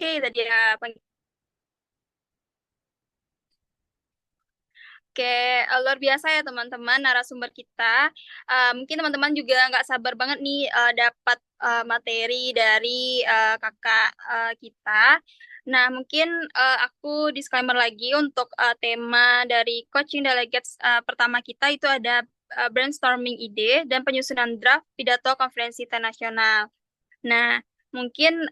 Oke, tadi ya. Oke, luar biasa ya teman-teman narasumber kita. Mungkin teman-teman juga nggak sabar banget nih dapat materi dari kakak kita. Nah, mungkin aku disclaimer lagi untuk tema dari Coaching Delegates pertama kita itu ada brainstorming ide dan penyusunan draft pidato konferensi internasional. Nah, mungkin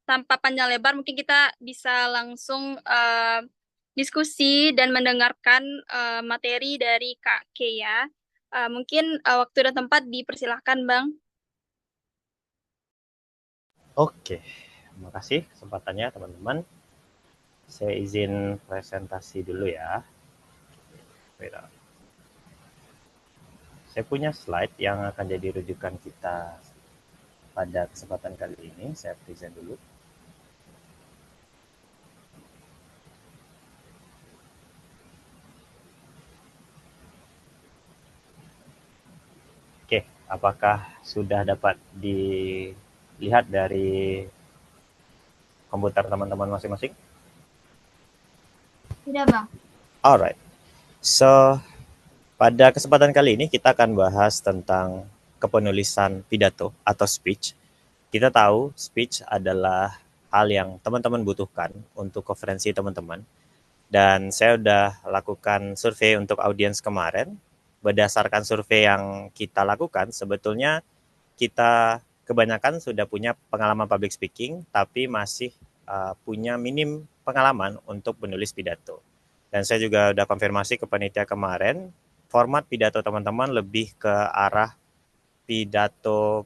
tanpa panjang lebar, mungkin kita bisa langsung diskusi dan mendengarkan materi dari Kak Kea. Mungkin waktu dan tempat dipersilahkan, Bang. Oke, terima kasih kesempatannya teman-teman. Saya izin presentasi dulu ya. Saya punya slide yang akan jadi rujukan kita pada kesempatan kali ini. Saya present dulu. Oke, apakah sudah dapat dilihat dari komputer teman-teman masing-masing? Sudah, Bang. Alright, so pada kesempatan kali ini kita akan bahas tentang kepenulisan pidato atau speech. Kita tahu speech adalah hal yang teman-teman butuhkan untuk konferensi teman-teman. Dan saya sudah lakukan survei untuk audiens kemarin. Berdasarkan survei yang kita lakukan, sebetulnya kita kebanyakan sudah punya pengalaman public speaking, tapi masih punya minim pengalaman untuk menulis pidato. Dan saya juga sudah konfirmasi ke panitia kemarin, format pidato teman-teman lebih ke arah pidato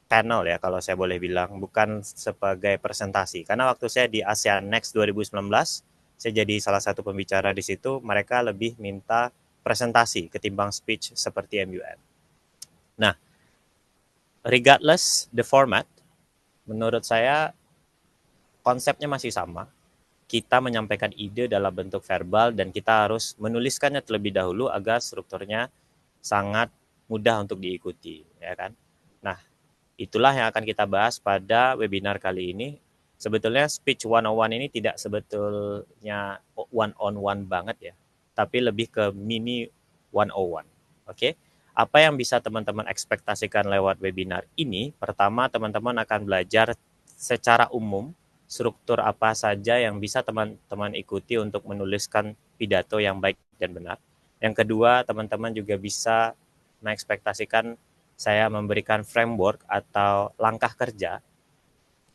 panel ya kalau saya boleh bilang, bukan sebagai presentasi. Karena waktu saya di ASEAN Next 2019, saya jadi salah satu pembicara di situ, mereka lebih minta presentasi ketimbang speech seperti MUN. Nah, regardless the format, menurut saya konsepnya masih sama. Kita menyampaikan ide dalam bentuk verbal dan kita harus menuliskannya terlebih dahulu agar strukturnya sangat mudah untuk diikuti, ya kan? Nah, itulah yang akan kita bahas pada webinar kali ini. Sebetulnya speech 101 ini tidak sebetulnya one on one banget ya, tapi lebih ke mini 101. Oke. Apa yang bisa teman-teman ekspektasikan lewat webinar ini? Pertama, teman-teman akan belajar secara umum struktur apa saja yang bisa teman-teman ikuti untuk menuliskan pidato yang baik dan benar. Yang kedua, teman-teman juga bisa mengekspektasikan saya memberikan framework atau langkah kerja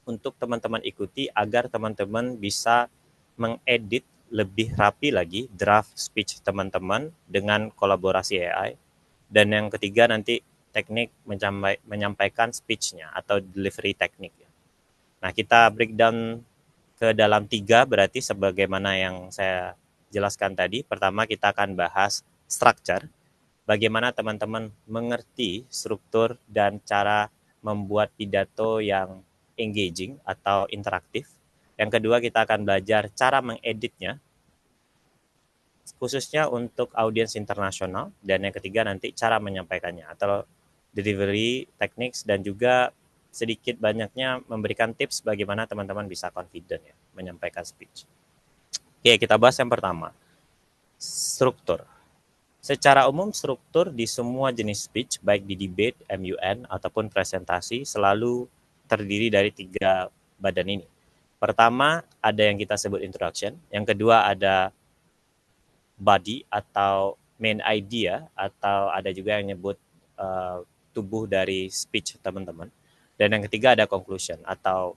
untuk teman-teman ikuti agar teman-teman bisa mengedit lebih rapi lagi draft speech teman-teman dengan kolaborasi AI. Dan yang ketiga nanti teknik menyampaikan speech-nya atau delivery teknik. Nah, kita breakdown ke dalam tiga berarti sebagaimana yang saya jelaskan tadi. Pertama kita akan bahas structure, bagaimana teman-teman mengerti struktur dan cara membuat pidato yang engaging atau interaktif. Yang kedua kita akan belajar cara mengeditnya, khususnya untuk audiens internasional. Dan yang ketiga nanti cara menyampaikannya atau delivery techniques dan juga sedikit banyaknya memberikan tips bagaimana teman-teman bisa confident ya menyampaikan speech. Oke, kita bahas yang pertama, struktur. Secara umum struktur di semua jenis speech, baik di debate, MUN, ataupun presentasi, selalu terdiri dari tiga badan ini. Pertama, ada yang kita sebut introduction. Yang kedua, ada body atau main idea, atau ada juga yang nyebut tubuh dari speech teman-teman. Dan yang ketiga ada conclusion atau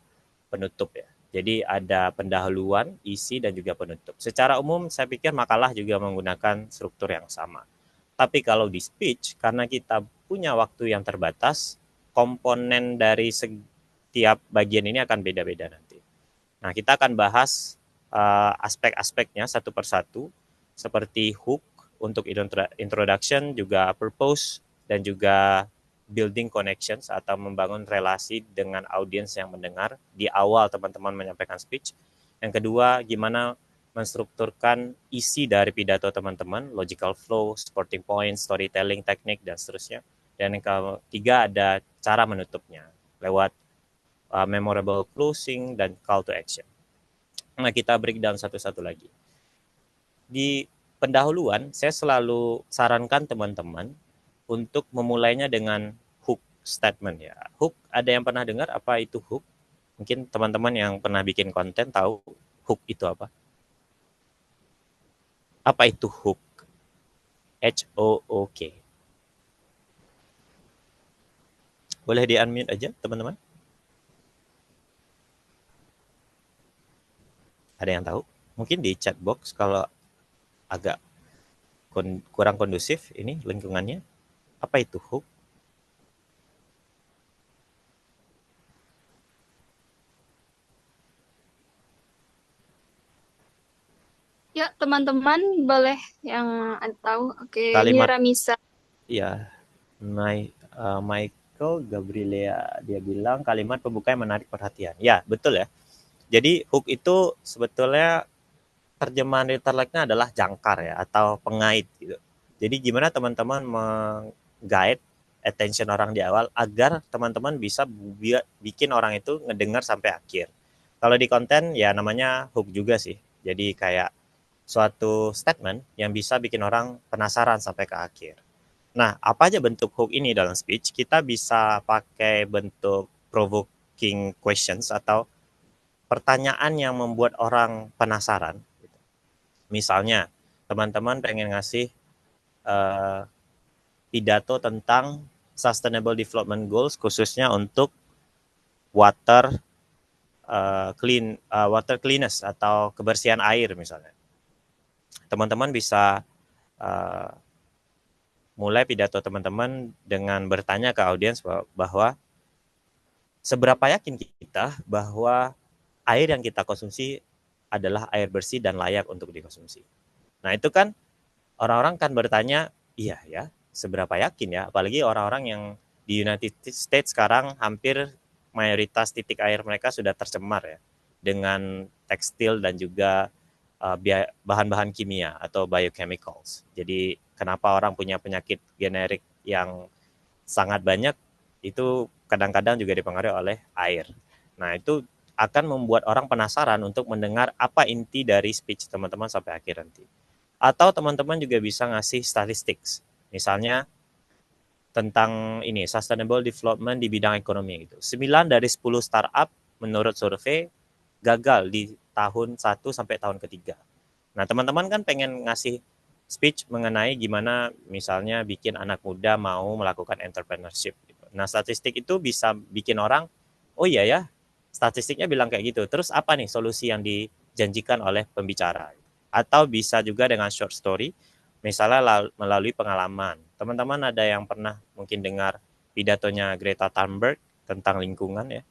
penutup ya. Jadi ada pendahuluan, isi, dan juga penutup. Secara umum saya pikir makalah juga menggunakan struktur yang sama. Tapi kalau di speech, karena kita punya waktu yang terbatas, komponen dari setiap bagian ini akan beda-beda nanti. Nah, kita akan bahas aspek-aspeknya satu persatu, seperti hook untuk introduction, juga purpose, dan juga building connections atau membangun relasi dengan audiens yang mendengar di awal teman-teman menyampaikan speech. Yang kedua, gimana menstrukturkan isi dari pidato teman-teman, logical flow, supporting points, storytelling, teknik, dan seterusnya. Dan yang ketiga ada cara menutupnya lewat memorable closing, dan call to action. Nah, kita breakdown satu-satu lagi. Di pendahuluan, saya selalu sarankan teman-teman untuk memulainya dengan hook statement ya. Hook, ada yang pernah dengar apa itu hook? Mungkin teman-teman yang pernah bikin konten tahu hook itu apa? Apa itu hook? Hook. Boleh di-unmute aja, teman-teman? Ada yang tahu? Mungkin di chat box kalau agak kurang kondusif ini lingkungannya. Apa itu hook? Ya, teman-teman boleh yang ada tahu. Oke, ini Kalimat, Ramisa. ya, Michael Gabriela, dia bilang kalimat pembuka yang menarik perhatian. Ya, betul ya. Jadi hook itu sebetulnya terjemahan literalnya adalah jangkar ya, atau pengait gitu. Jadi gimana teman-teman meng-guide attention orang di awal agar teman-teman bisa bikin orang itu ngedengar sampai akhir. Kalau di konten ya namanya hook juga sih. Jadi kayak suatu statement yang bisa bikin orang penasaran sampai ke akhir. Nah, apa aja bentuk hook ini dalam speech? Kita bisa pakai bentuk provoking questions atau pertanyaan yang membuat orang penasaran. Misalnya, teman-teman pengen ngasih uh, pidato tentang Sustainable Development Goals khususnya untuk water water cleanness atau kebersihan air misalnya. Teman-teman bisa uh, mulai pidato teman-teman dengan bertanya ke audiens bahwa seberapa yakin kita bahwa air yang kita konsumsi adalah air bersih dan layak untuk dikonsumsi. Nah, itu kan orang-orang kan bertanya, iya ya, seberapa yakin ya? Apalagi orang-orang yang di United States sekarang hampir mayoritas titik air mereka sudah tercemar ya dengan tekstil dan juga bahan-bahan kimia atau biochemicals. Jadi kenapa orang punya penyakit generik yang sangat banyak itu kadang-kadang juga dipengaruhi oleh air. Nah, itu akan membuat orang penasaran untuk mendengar apa inti dari speech teman-teman sampai akhir nanti. Atau teman-teman juga bisa ngasih statistik. Misalnya tentang ini sustainable development di bidang ekonomi gitu. 9 dari 10 startup menurut survei gagal di tahun 1 sampai tahun ketiga. Nah, teman-teman kan pengen ngasih speech mengenai gimana misalnya bikin anak muda mau melakukan entrepreneurship gitu. Nah, statistik itu bisa bikin orang, oh iya ya, statistiknya bilang kayak gitu. Terus apa nih solusi yang dijanjikan oleh pembicara? Atau bisa juga dengan short story, misalnya melalui pengalaman. Teman-teman ada yang pernah mungkin dengar pidatonya Greta Thunberg tentang lingkungan ya.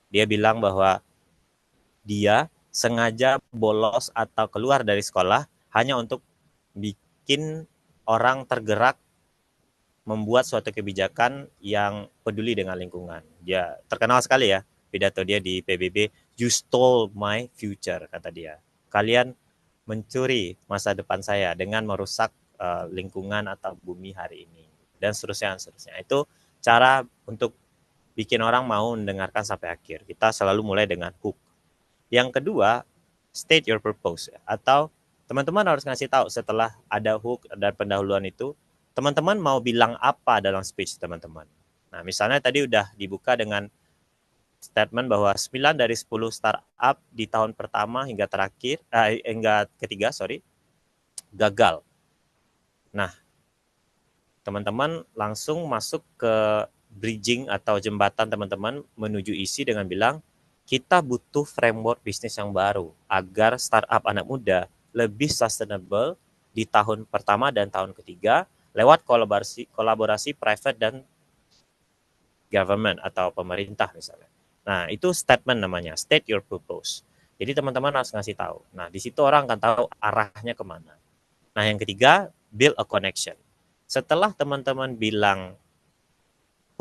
Dia bilang bahwa dia sengaja bolos atau keluar dari sekolah hanya untuk bikin orang tergerak membuat suatu kebijakan yang peduli dengan lingkungan. Dia terkenal sekali ya pidato dia di PBB, "You stole my future," kata dia. Kalian mencuri masa depan saya dengan merusak lingkungan atau bumi hari ini, dan seterusnya dan seterusnya. Itu cara untuk bikin orang mau mendengarkan sampai akhir. Kita selalu mulai dengan hook. Yang kedua, state your purpose, atau teman-teman harus ngasih tahu setelah ada hook dan pendahuluan itu, teman-teman mau bilang apa dalam speech teman-teman. Nah, misalnya tadi udah dibuka dengan statement bahwa 9 dari 10 startup di tahun pertama hingga ketiga, gagal. Nah, teman-teman langsung masuk ke bridging atau jembatan teman-teman menuju isi dengan bilang, kita butuh framework bisnis yang baru agar startup anak muda lebih sustainable di tahun pertama dan tahun ketiga lewat kolaborasi private dan government atau pemerintah misalnya. Nah, itu statement namanya, state your purpose. Jadi teman-teman harus ngasih tahu. Nah, di situ orang akan tahu arahnya kemana. Nah, yang ketiga, build a connection. Setelah teman-teman bilang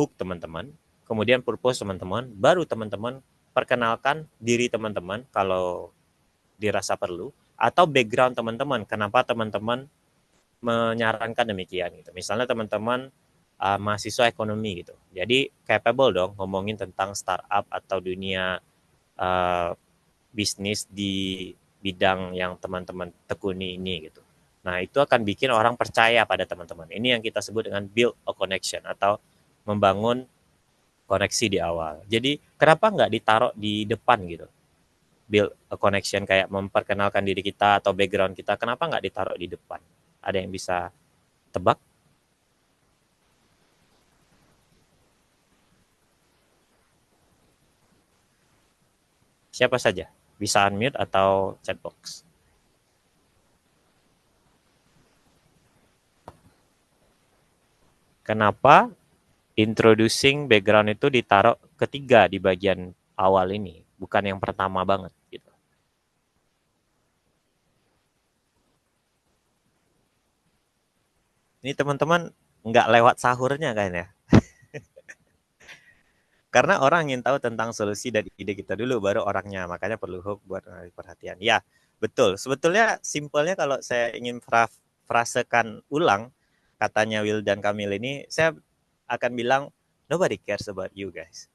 hook teman-teman, kemudian purpose teman-teman, baru teman-teman perkenalkan diri teman-teman kalau dirasa perlu, atau background teman-teman, kenapa teman-teman menyarankan demikian gitu. Misalnya teman-teman mahasiswa ekonomi gitu. Jadi capable dong ngomongin tentang startup atau dunia uh, bisnis di bidang yang teman-teman tekuni ini gitu. Nah, itu akan bikin orang percaya pada teman-teman. Ini yang kita sebut dengan build a connection atau membangun koneksi di awal. Jadi, kenapa nggak ditaruh di depan gitu? Build a connection kayak memperkenalkan diri kita atau background kita, kenapa nggak ditaruh di depan? Ada yang bisa tebak? Siapa saja? Bisa unmute atau chatbox. Kenapa introducing background itu ditaruh ketiga di bagian awal ini, bukan yang pertama banget gitu. Ini teman-teman nggak lewat sahurnya kan ya? Karena orang ingin tahu tentang solusi dan ide kita dulu, baru orangnya. Makanya perlu hook buat menarik perhatian. Ya, betul. Sebetulnya simpelnya kalau saya ingin frasekan ulang katanya Will dan Kamil ini, saya akan bilang, nobody cares about you guys.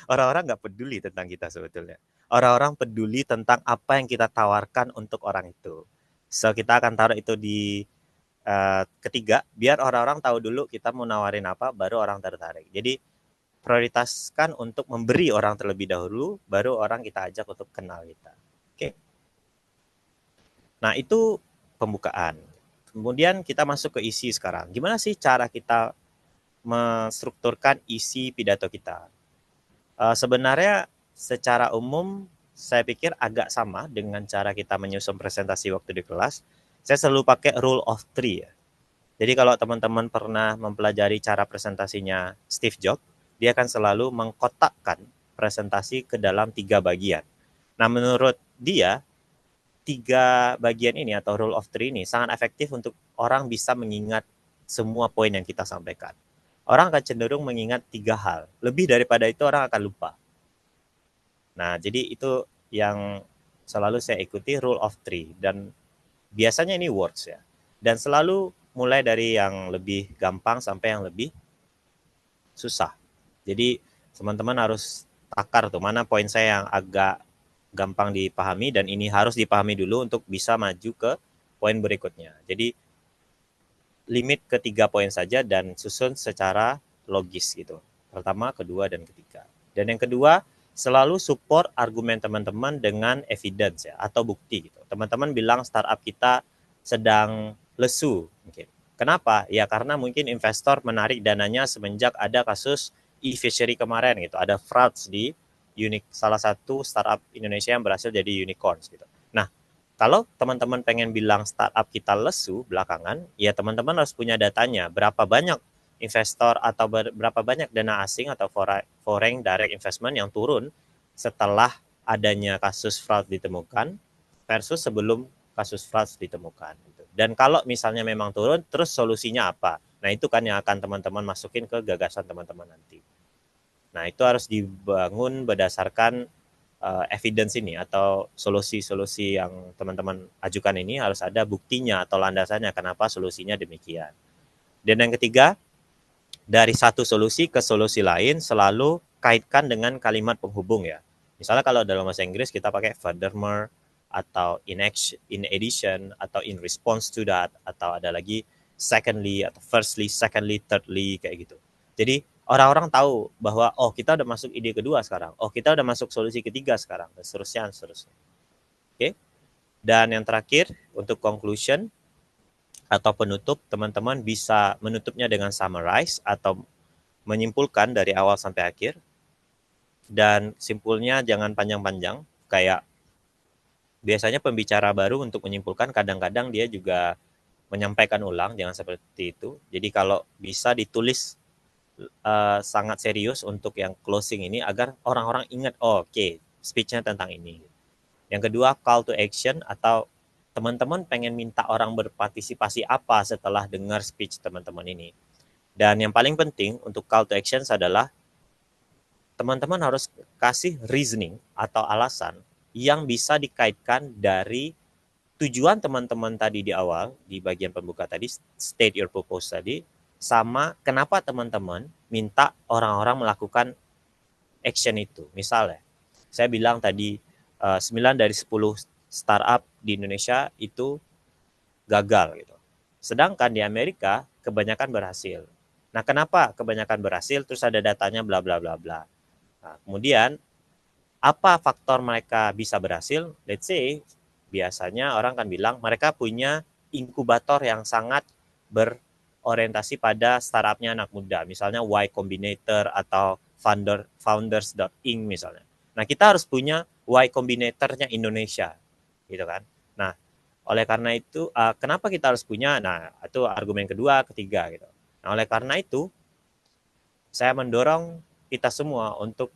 Orang-orang nggak peduli tentang kita sebetulnya. Orang-orang peduli tentang apa yang kita tawarkan untuk orang itu. So, kita akan taruh itu di ketiga, biar orang-orang tahu dulu kita mau nawarin apa, baru orang tertarik. Jadi, prioritaskan untuk memberi orang terlebih dahulu, baru orang kita ajak untuk kenal kita. Oke. Nah, itu pembukaan. Kemudian kita masuk ke isi sekarang. Gimana sih cara kita menstrukturkan isi pidato kita? Sebenarnya secara umum saya pikir agak sama dengan cara kita menyusun presentasi waktu di kelas. Saya selalu pakai rule of three ya. Jadi kalau teman-teman pernah mempelajari cara presentasinya Steve Jobs, dia akan selalu mengkotakkan presentasi ke dalam 3 bagian. Nah, menurut dia, 3 bagian ini atau rule of three ini sangat efektif untuk orang bisa mengingat semua poin yang kita sampaikan. Orang akan cenderung mengingat 3 hal. Lebih daripada itu orang akan lupa. Nah, jadi itu yang selalu saya ikuti rule of three. Dan biasanya ini works ya. Dan selalu mulai dari yang lebih gampang sampai yang lebih susah. Jadi teman-teman harus takar tuh mana poin saya yang agak gampang dipahami dan ini harus dipahami dulu untuk bisa maju ke poin berikutnya. Jadi limit ke 3 poin saja dan susun secara logis gitu. Pertama, kedua, dan ketiga. Dan yang kedua, selalu support argumen teman-teman dengan evidence ya atau bukti gitu. Teman-teman bilang startup kita sedang lesu mungkin. Kenapa? Ya karena mungkin investor menarik dananya semenjak ada kasus e-fishery kemarin gitu. Ada frauds di salah satu startup Indonesia yang berhasil jadi unicorns gitu. Nah, kalau teman-teman pengen bilang startup kita lesu belakangan, ya teman-teman harus punya datanya. Berapa banyak investor atau berapa banyak dana asing atau foreign direct investment yang turun setelah adanya kasus fraud ditemukan versus sebelum kasus fraud ditemukan. Dan kalau misalnya memang turun, terus solusinya apa? Nah, itu kan yang akan teman-teman masukin ke gagasan teman-teman nanti. Nah, itu harus dibangun berdasarkan evidence ini atau solusi-solusi yang teman-teman ajukan ini harus ada buktinya atau landasannya kenapa solusinya demikian. Dan yang ketiga, dari satu solusi ke solusi lain selalu kaitkan dengan kalimat penghubung ya. Misalnya kalau dalam bahasa Inggris kita pakai furthermore atau in addition atau in response to that atau ada lagi secondly atau firstly, secondly, thirdly kayak gitu. Jadi orang-orang tahu bahwa oh kita udah masuk ide kedua sekarang, oh kita udah masuk solusi ketiga sekarang, dan seterusnya, seterusnya. Oke. Dan yang terakhir untuk conclusion atau penutup, teman-teman bisa menutupnya dengan summarize atau menyimpulkan dari awal sampai akhir. Dan simpulnya jangan panjang-panjang, kayak biasanya pembicara baru untuk menyimpulkan kadang-kadang dia juga menyampaikan ulang, jangan seperti itu. Jadi kalau bisa ditulis sangat serius untuk yang closing ini agar orang-orang ingat oh, oke, speech-nya tentang ini. Yang kedua, call to action atau teman-teman pengen minta orang berpartisipasi apa setelah dengar speech teman-teman ini. Dan yang paling penting untuk call to action adalah teman-teman harus kasih reasoning atau alasan yang bisa dikaitkan dari tujuan teman-teman tadi di awal, di bagian pembuka tadi, state your purpose tadi, sama kenapa teman-teman minta orang-orang melakukan action itu. Misalnya, saya bilang tadi 9 dari 10 startup di Indonesia itu gagal gitu. Sedangkan di Amerika kebanyakan berhasil. Nah, kenapa kebanyakan berhasil? Terus ada datanya bla bla bla bla. Nah, kemudian apa faktor mereka bisa berhasil? Let's say biasanya orang kan bilang mereka punya inkubator yang sangat berorientasi pada startupnya anak muda, misalnya Y Combinator atau founders.inc misalnya. Nah, kita harus punya Y Combinatornya Indonesia, gitu kan. Nah, oleh karena itu, kenapa kita harus punya? Nah, itu argumen kedua, ketiga gitu. Nah, oleh karena itu, saya mendorong kita semua untuk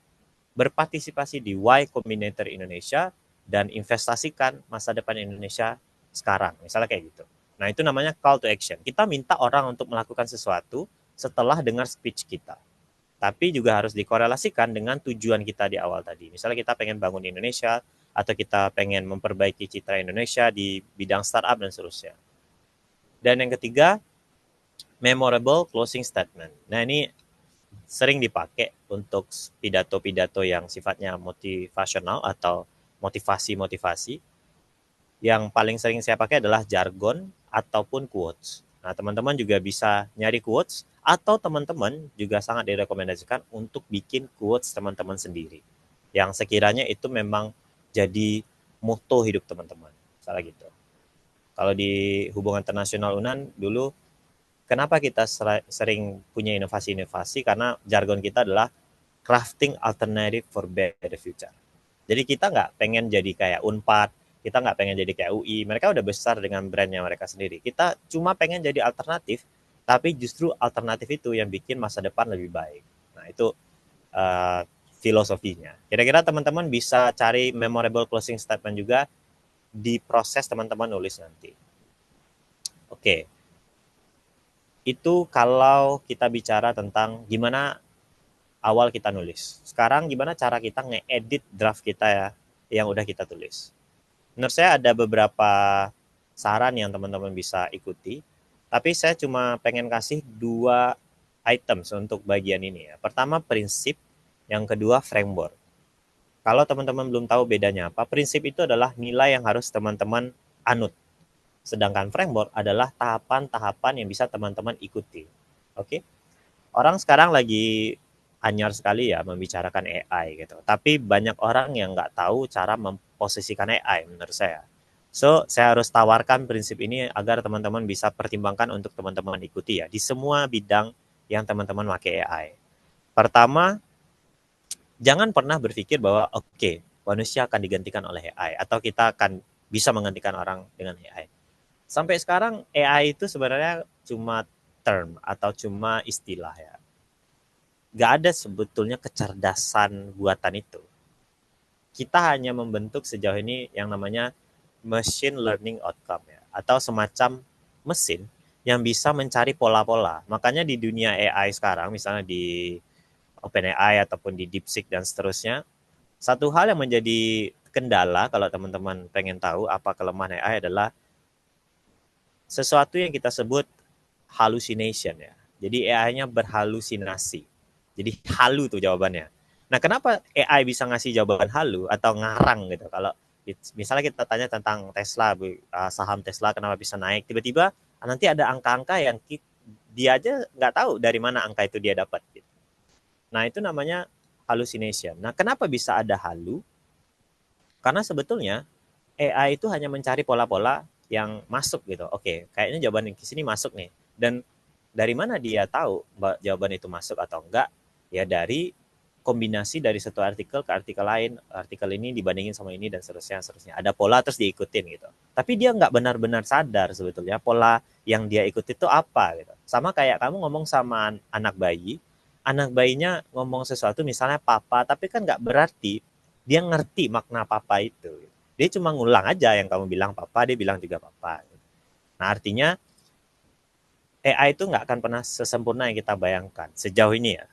berpartisipasi di Y Combinator Indonesia dan investasikan masa depan Indonesia sekarang. Misalnya kayak gitu. Nah, itu namanya call to action. Kita minta orang untuk melakukan sesuatu setelah dengar speech kita. Tapi juga harus dikorelasikan dengan tujuan kita di awal tadi. Misalnya kita pengen bangun Indonesia, atau kita pengen memperbaiki citra Indonesia di bidang startup dan seterusnya. Dan yang ketiga, memorable closing statement. Nah, ini sering dipakai untuk pidato-pidato yang sifatnya motivasional atau motivasi-motivasi. Yang paling sering saya pakai adalah jargon ataupun quotes. Nah, teman-teman juga bisa nyari quotes atau teman-teman juga sangat direkomendasikan untuk bikin quotes teman-teman sendiri. Yang sekiranya itu memang jadi moto hidup teman-teman. Salah gitu. Kalau di hubungan internasional UNAN dulu, kenapa kita sering punya inovasi-inovasi? Karena jargon kita adalah crafting alternative for better future. Jadi kita nggak pengen jadi kayak Unpad, kita nggak pengen jadi kayak UI. Mereka udah besar dengan brandnya mereka sendiri. Kita cuma pengen jadi alternatif, tapi justru alternatif itu yang bikin masa depan lebih baik. Nah, itu uh, filosofinya. Kira-kira teman-teman bisa cari memorable closing statement juga di proses teman-teman nulis nanti. Oke, itu kalau kita bicara tentang gimana awal kita nulis. Sekarang gimana cara kita nge-edit draft kita ya yang udah kita tulis. Menurut saya ada beberapa saran yang teman-teman bisa ikuti, tapi saya cuma pengen kasih 2 items untuk bagian ini ya. Pertama prinsip, yang kedua framework. Kalau teman-teman belum tahu bedanya apa, prinsip itu adalah nilai yang harus teman-teman anut. Sedangkan framework adalah tahapan-tahapan yang bisa teman-teman ikuti. Oke? Orang sekarang lagi anyar sekali ya membicarakan AI gitu. Tapi banyak orang yang nggak tahu cara memposisikan AI menurut saya. So, saya harus tawarkan prinsip ini agar teman-teman bisa pertimbangkan untuk teman-teman ikuti ya di semua bidang yang teman-teman pakai AI. Pertama, jangan pernah berpikir bahwa oke, manusia akan digantikan oleh AI atau kita akan bisa menggantikan orang dengan AI. Sampai sekarang AI itu sebenarnya cuma term atau cuma istilah ya. Gak ada sebetulnya kecerdasan buatan itu. Kita hanya membentuk sejauh ini yang namanya machine learning outcome ya, atau semacam mesin yang bisa mencari pola-pola. Makanya di dunia AI sekarang, misalnya di OpenAI ataupun di DeepSeek dan seterusnya, satu hal yang menjadi kendala kalau teman-teman pengen tahu apa kelemahan AI adalah sesuatu yang kita sebut hallucination ya. Jadi AI-nya berhalusinasi. Jadi halu tuh jawabannya. Nah, kenapa AI bisa ngasih jawaban halu atau ngarang gitu? Kalau misalnya kita tanya tentang Tesla, saham Tesla kenapa bisa naik, tiba-tiba nanti ada angka-angka yang dia aja nggak tahu dari mana angka itu dia dapat. Gitu. Nah, itu namanya hallucination. Nah, kenapa bisa ada halu? Karena sebetulnya AI itu hanya mencari pola-pola yang masuk gitu. Oke, kayaknya jawaban di sini masuk nih. Dan dari mana dia tahu jawaban itu masuk atau enggak? Ya dari kombinasi dari satu artikel ke artikel lain, artikel ini dibandingin sama ini dan seterusnya, seterusnya. Ada pola terus diikutin gitu. Tapi dia nggak benar-benar sadar sebetulnya pola yang dia ikuti itu apa gitu. Sama kayak kamu ngomong sama anak bayinya ngomong sesuatu misalnya papa, tapi kan nggak berarti dia ngerti makna papa itu. Dia cuma ngulang aja yang kamu bilang papa, dia bilang juga papa. Nah artinya AI itu nggak akan pernah sesempurna yang kita bayangkan sejauh ini ya.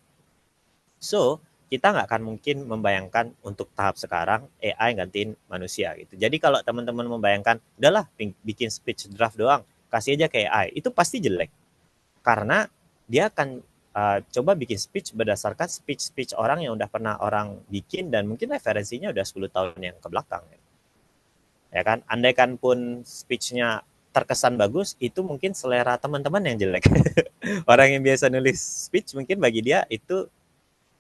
So, kita nggak akan mungkin membayangkan untuk tahap sekarang AI gantiin manusia gitu. Jadi kalau teman-teman membayangkan, udahlah bikin speech draft doang, kasih aja ke AI, itu pasti jelek. Karena dia akan coba bikin speech berdasarkan speech orang yang udah pernah orang bikin dan mungkin referensinya udah 10 tahun yang ke belakang. Ya kan? Andaikan pun speech-nya terkesan bagus, itu mungkin selera teman-teman yang jelek. Orang yang biasa nulis speech mungkin bagi dia itu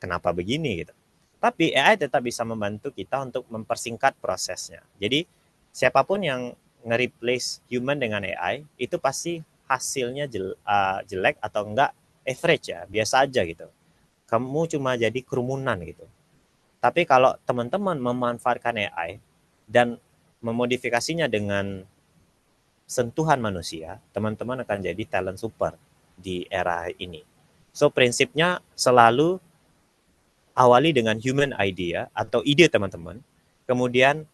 kenapa begini gitu. Tapi AI tetap bisa membantu kita untuk mempersingkat prosesnya. Jadi siapapun yang nge-replace human dengan AI itu pasti hasilnya jelek atau enggak average ya, biasa aja gitu. Kamu cuma jadi kerumunan gitu. Tapi kalau teman-teman memanfaatkan AI dan memodifikasinya dengan sentuhan manusia, teman-teman akan jadi talent super di era ini. So prinsipnya selalu awali dengan human idea atau ide teman-teman, kemudian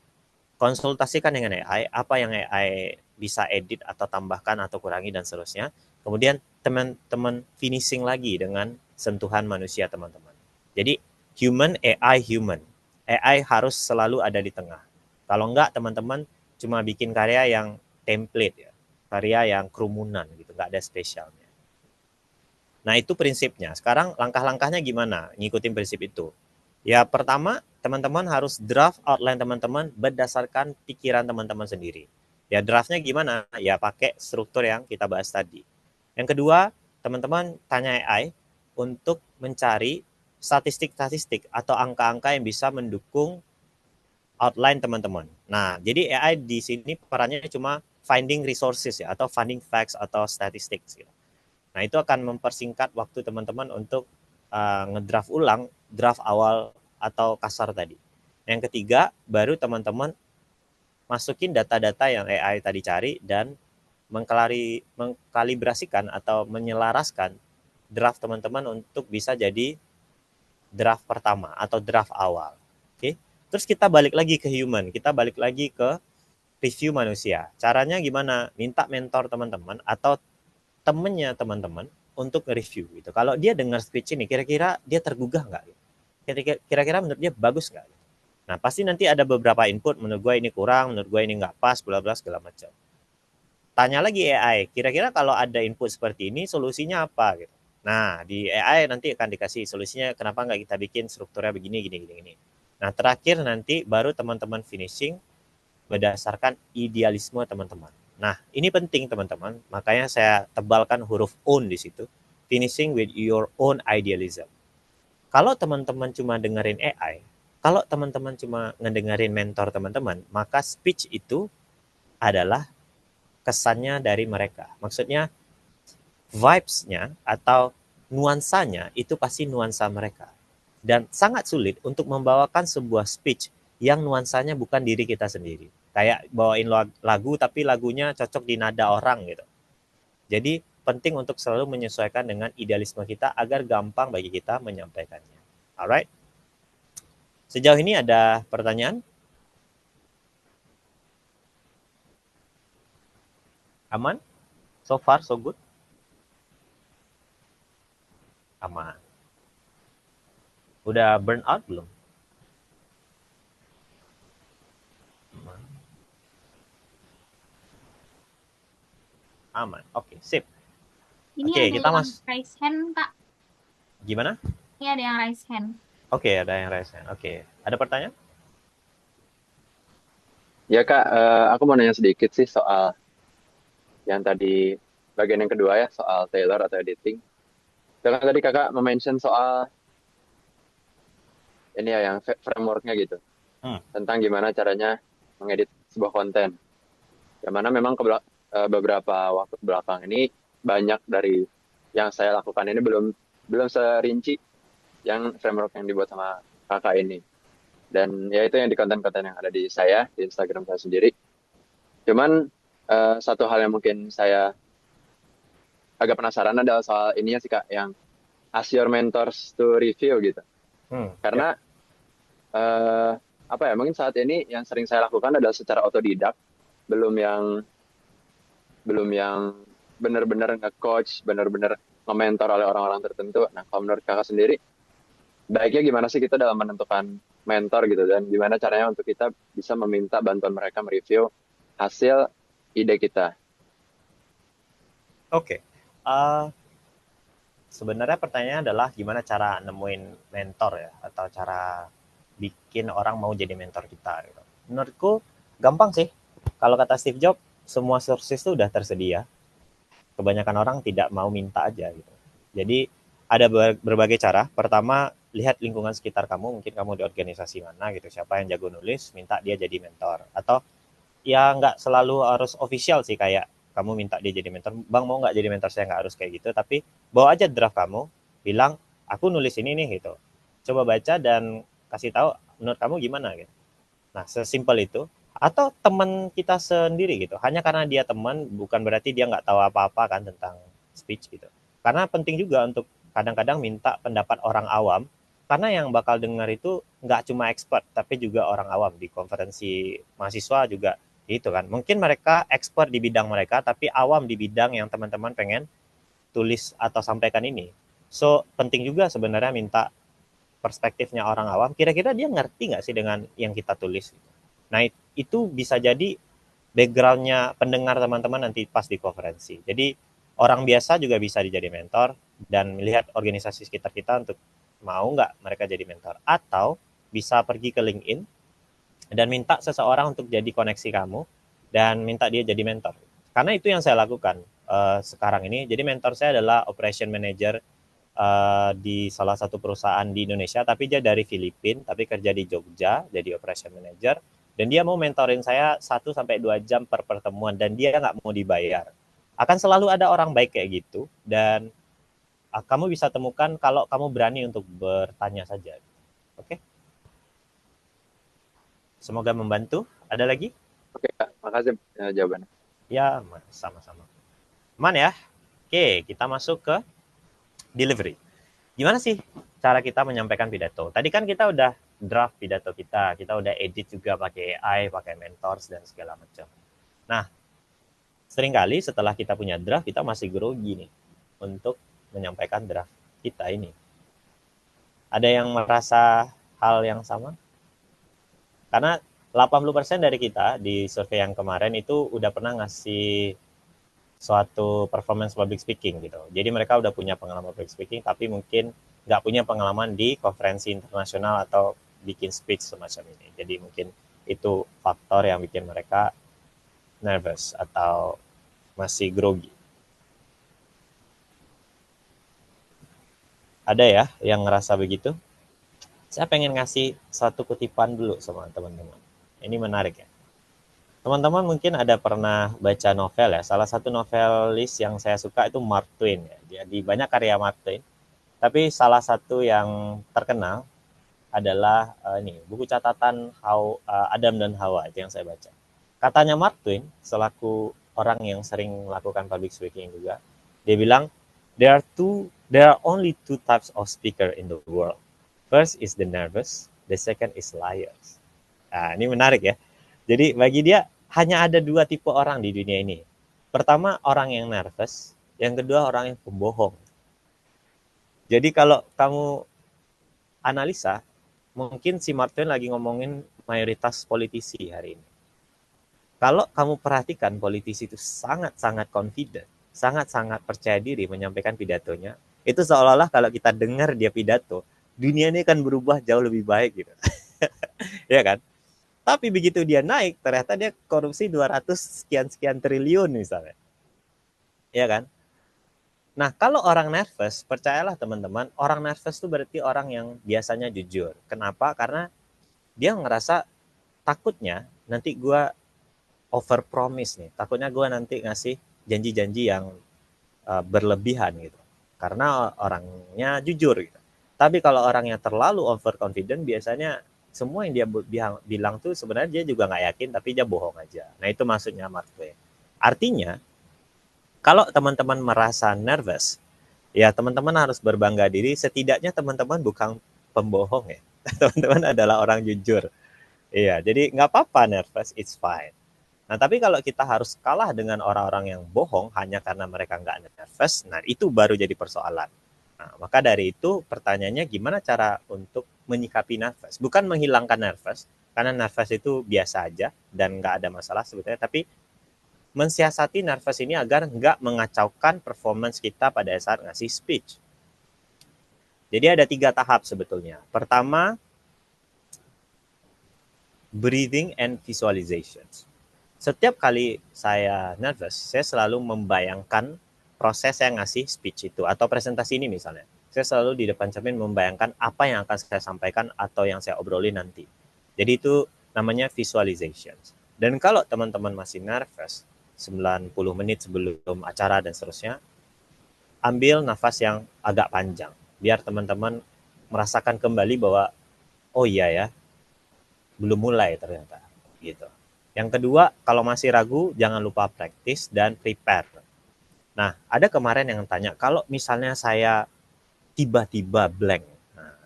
konsultasikan dengan AI, apa yang AI bisa edit atau tambahkan atau kurangi dan seterusnya. Kemudian teman-teman finishing lagi dengan sentuhan manusia teman-teman. Jadi human, AI, human. AI harus selalu ada di tengah. Kalau enggak teman-teman cuma bikin karya yang template ya, karya yang kerumunan gitu, enggak ada spesialnya. Nah itu prinsipnya. Sekarang langkah-langkahnya gimana ngikutin prinsip itu? Ya pertama, teman-teman harus draft outline teman-teman berdasarkan pikiran teman-teman sendiri. Ya draftnya gimana? Ya pakai struktur yang kita bahas tadi. Yang kedua, teman-teman tanya AI untuk mencari statistik-statistik atau angka-angka yang bisa mendukung outline teman-teman. Nah, jadi AI di sini perannya cuma finding resources ya, atau finding facts atau statistics gitu. Nah, itu akan mempersingkat waktu teman-teman untuk ngedraft ulang draft awal atau kasar tadi. Yang ketiga, baru teman-teman masukin data-data yang AI tadi cari dan mengkalibrasikan atau menyelaraskan draft teman-teman untuk bisa jadi draft pertama atau draft awal. Oke. Terus kita balik lagi ke human, kita balik lagi ke review manusia. Caranya gimana? Minta mentor teman-teman atau temennya teman-teman untuk nge-review gitu. Kalau dia dengar speech ini, kira-kira dia tergugah nggak? Kira-kira menurut dia bagus nggak? Nah, pasti nanti ada beberapa input, menurut gue ini kurang, menurut gue ini nggak pas, bla bla segala macam. Tanya lagi AI, kira-kira kalau ada input seperti ini, solusinya apa? Gitu. Nah, di AI nanti akan dikasih solusinya, kenapa nggak kita bikin strukturnya begini, gini, gini, gini. Nah, terakhir nanti baru teman-teman finishing berdasarkan idealisme teman-teman. Nah, ini penting teman-teman, makanya saya tebalkan huruf own di situ. Finishing with your own idealism. Kalau teman-teman cuma dengerin AI, kalau teman-teman cuma ngedengerin mentor teman-teman, maka speech itu adalah kesannya dari mereka. Maksudnya vibes-nya atau nuansanya itu pasti nuansa mereka. Dan sangat sulit untuk membawakan sebuah speech yang nuansanya bukan diri kita sendiri. Kayak bawain lagu tapi lagunya cocok di nada orang gitu. Jadi penting untuk selalu menyesuaikan dengan idealisme kita agar gampang bagi kita menyampaikannya. Alright? Sejauh ini ada pertanyaan? Aman? So far so good? Aman. Udah burn out belum? Aman. Aman. Oke, sip. Ini Oke, ada kita yang raise hand, Kak. Gimana? Ini ada yang raise hand. Oke, ada yang raise hand. Oke, ada pertanyaan? Ya Kak, aku mau nanya sedikit sih soal yang tadi bagian yang kedua ya, soal tailor atau editing. Dengan tadi Kakak mention soal ini ya yang frameworknya gitu, tentang gimana caranya mengedit sebuah konten. Yang mana memang beberapa waktu belakang ini banyak dari yang saya lakukan ini belum belum serinci yang framework yang dibuat sama Kakak ini. Dan ya itu yang di konten-konten yang ada di saya, di Instagram saya sendiri. Cuman satu hal yang mungkin saya agak penasaran adalah soal ininya sih Kak, yang ask your mentors to review gitu. Karena eh, apa ya, mungkin saat ini yang sering saya lakukan adalah secara otodidak, belum yang belum yang benar-benar nge-coach, benar-benar nge-mentor oleh orang-orang tertentu. Nah, kalau menurut Kakak sendiri, baiknya gimana sih kita dalam menentukan mentor gitu, dan gimana caranya untuk kita bisa meminta bantuan mereka mereview hasil ide kita? Oke. Uh, sebenarnya pertanyaannya adalah gimana cara nemuin mentor ya, atau cara bikin orang mau jadi mentor kita gitu. Menurutku gampang sih. Kalau kata Steve Jobs, semua sources itu udah tersedia. Kebanyakan orang tidak mau minta aja gitu. Jadi ada berbagai cara. Pertama, lihat lingkungan sekitar kamu, mungkin kamu di organisasi mana gitu, siapa yang jago nulis, minta dia jadi mentor. Atau ya nggak selalu harus official sih, kayak kamu minta dia jadi mentor, bang mau nggak jadi mentor saya, nggak harus kayak gitu, tapi bawa aja draft kamu, bilang aku nulis ini nih gitu, coba baca dan kasih tahu menurut kamu gimana gitu. Nah sesimpel itu. Atau teman kita sendiri gitu, hanya karena dia teman bukan berarti dia nggak tahu apa-apa kan tentang speech gitu. Karena penting juga untuk kadang-kadang minta pendapat orang awam, karena yang bakal dengar itu nggak cuma expert tapi juga orang awam. Di konferensi mahasiswa juga itu kan, mungkin mereka expert di bidang mereka tapi awam di bidang yang teman-teman pengen tulis atau sampaikan ini. So penting juga sebenarnya minta perspektifnya orang awam, kira-kira dia ngerti nggak sih dengan yang kita tulis. Nah itu bisa jadi backgroundnya pendengar teman-teman nanti pas di konferensi. Jadi orang biasa juga bisa dijadi mentor dan melihat organisasi sekitar kita untuk mau nggak mereka jadi mentor. Atau bisa pergi ke LinkedIn dan minta seseorang untuk jadi koneksi kamu dan minta dia jadi mentor. Karena itu yang saya lakukan sekarang ini. Jadi mentor saya adalah operation manager di salah satu perusahaan di Indonesia, tapi dia dari Filipina, tapi kerja di Jogja, jadi operation manager. Dan dia mau mentorin saya 1-2 jam per pertemuan, dan dia nggak mau dibayar. Akan selalu ada orang baik kayak gitu, dan kamu bisa temukan kalau kamu berani untuk bertanya saja. Oke? Semoga membantu. Ada lagi? Oke, Kak. Makasih jawabannya. Ya, sama-sama. Aman ya? Oke, kita masuk ke delivery. Gimana sih cara kita menyampaikan pidato? Tadi kan kita udah draft pidato kita udah edit juga pakai AI, pakai Mentors dan segala macam. Nah, seringkali setelah kita punya draft, kita masih grogi nih untuk menyampaikan draft kita ini. Ada yang merasa hal yang sama? Karena 80% dari kita di survei yang kemarin itu udah pernah ngasih suatu performance public speaking gitu. Jadi mereka udah punya pengalaman public speaking, tapi mungkin nggak punya pengalaman di konferensi internasional atau bikin speech semacam ini. Jadi mungkin itu faktor yang bikin mereka nervous atau masih grogi. Ada ya yang ngerasa begitu? Saya pengen ngasih satu kutipan dulu sama teman-teman. Ini menarik ya. Teman-teman mungkin ada pernah baca novel ya. Salah satu novelis yang saya suka itu Mark Twain ya. Jadi banyak karya Mark Twain. Tapi salah satu yang terkenal adalah ini buku catatan Adam dan Hawa, itu yang saya baca. Katanya Mark Twain selaku orang yang sering melakukan public speaking juga, dia bilang there are only two types of speaker in the world. First is the nervous, the second is liars. Nah, ini menarik ya. Jadi bagi dia hanya ada dua tipe orang di dunia ini. Pertama orang yang nervous, yang kedua orang yang pembohong. Jadi kalau kamu analisa, mungkin si Martin lagi ngomongin mayoritas politisi hari ini. Kalau kamu perhatikan politisi itu sangat-sangat confident, sangat-sangat percaya diri menyampaikan pidatonya, itu seolah-olah kalau kita dengar dia pidato, dunia ini akan berubah jauh lebih baik gitu. Ya kan? Tapi begitu dia naik, ternyata dia korupsi 200 sekian triliun misalnya. Ya kan? Nah, kalau orang nervous, percayalah teman-teman, orang nervous itu berarti orang yang biasanya jujur. Kenapa? Karena dia ngerasa takutnya nanti gue over promise nih. Takutnya gue nanti ngasih janji-janji yang berlebihan gitu. Karena orangnya jujur gitu. Tapi kalau orangnya terlalu overconfident, biasanya semua yang dia bilang tuh sebenarnya dia juga nggak yakin, tapi dia bohong aja. Nah itu maksudnya Mark Twain. Artinya kalau teman-teman merasa nervous, ya teman-teman harus berbangga diri. Setidaknya teman-teman bukan pembohong ya. Teman-teman adalah orang jujur. Iya, jadi nggak apa-apa nervous, it's fine. Nah tapi kalau kita harus kalah dengan orang-orang yang bohong hanya karena mereka nggak nervous, nah itu baru jadi persoalan. Nah, maka dari itu pertanyaannya gimana cara untuk menyikapi nervous. Bukan menghilangkan nervous, karena nervous itu biasa aja dan nggak ada masalah sebetulnya. Tapi mensiasati nervous ini agar nggak mengacaukan performance kita pada saat ngasih speech. Jadi ada 3 tahap sebetulnya. Pertama, breathing and visualization. Setiap kali saya nervous, saya selalu membayangkan proses saya ngasih speech itu atau presentasi ini misalnya. Saya selalu di depan cermin membayangkan apa yang akan saya sampaikan atau yang saya obrolin nanti. Jadi itu namanya visualization. Dan kalau teman-teman masih nervous 90 menit sebelum acara dan seterusnya, ambil nafas yang agak panjang biar teman-teman merasakan kembali bahwa oh iya ya, belum mulai ternyata gitu. Yang kedua, kalau masih ragu jangan lupa praktis dan prepare. Nah, ada kemarin yang tanya, kalau misalnya saya tiba-tiba blank, nah,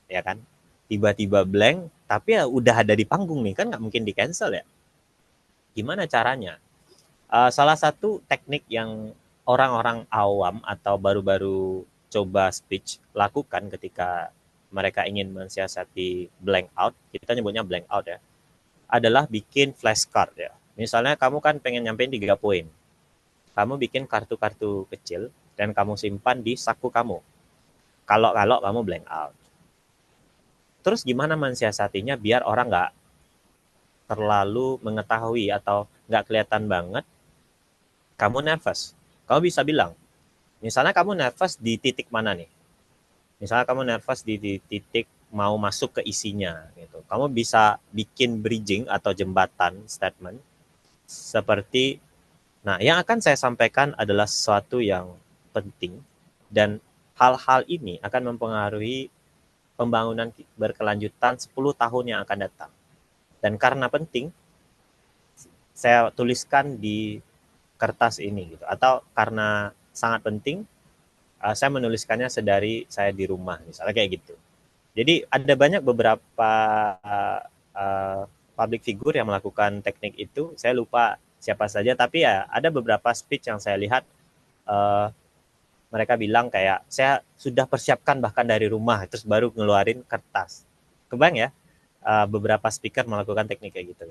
ya kan, tiba-tiba blank, tapi ya udah ada di panggung nih, kan nggak mungkin di cancel ya. Gimana caranya? Salah satu teknik yang orang-orang awam atau baru-baru coba speech lakukan ketika mereka ingin mensiasati blank out, kita nyebutnya blank out ya, adalah bikin flashcard ya. Misalnya kamu kan pengen nyampein 3 poin. Kamu bikin kartu-kartu kecil dan kamu simpan di saku kamu. Kalau kamu blank out. Terus gimana mensiasatinya biar orang nggak terlalu mengetahui atau nggak kelihatan banget kamu nervous. Kamu bisa bilang, misalnya kamu nervous di titik mana nih? Misalnya kamu nervous di titik mau masuk ke isinya gitu. Kamu bisa bikin bridging atau jembatan statement seperti, nah yang akan saya sampaikan adalah sesuatu yang penting dan hal-hal ini akan mempengaruhi pembangunan berkelanjutan 10 tahun yang akan datang. Dan karena penting, saya tuliskan di kertas ini gitu. Atau karena sangat penting, saya menuliskannya sedari saya di rumah, misalnya kayak gitu. Jadi ada banyak beberapa public figure yang melakukan teknik itu. Saya lupa siapa saja, tapi ya ada beberapa speech yang saya lihat mereka bilang kayak saya sudah persiapkan bahkan dari rumah, terus baru ngeluarin kertas. Kebayang ya, beberapa speaker melakukan teknik kayak gitu.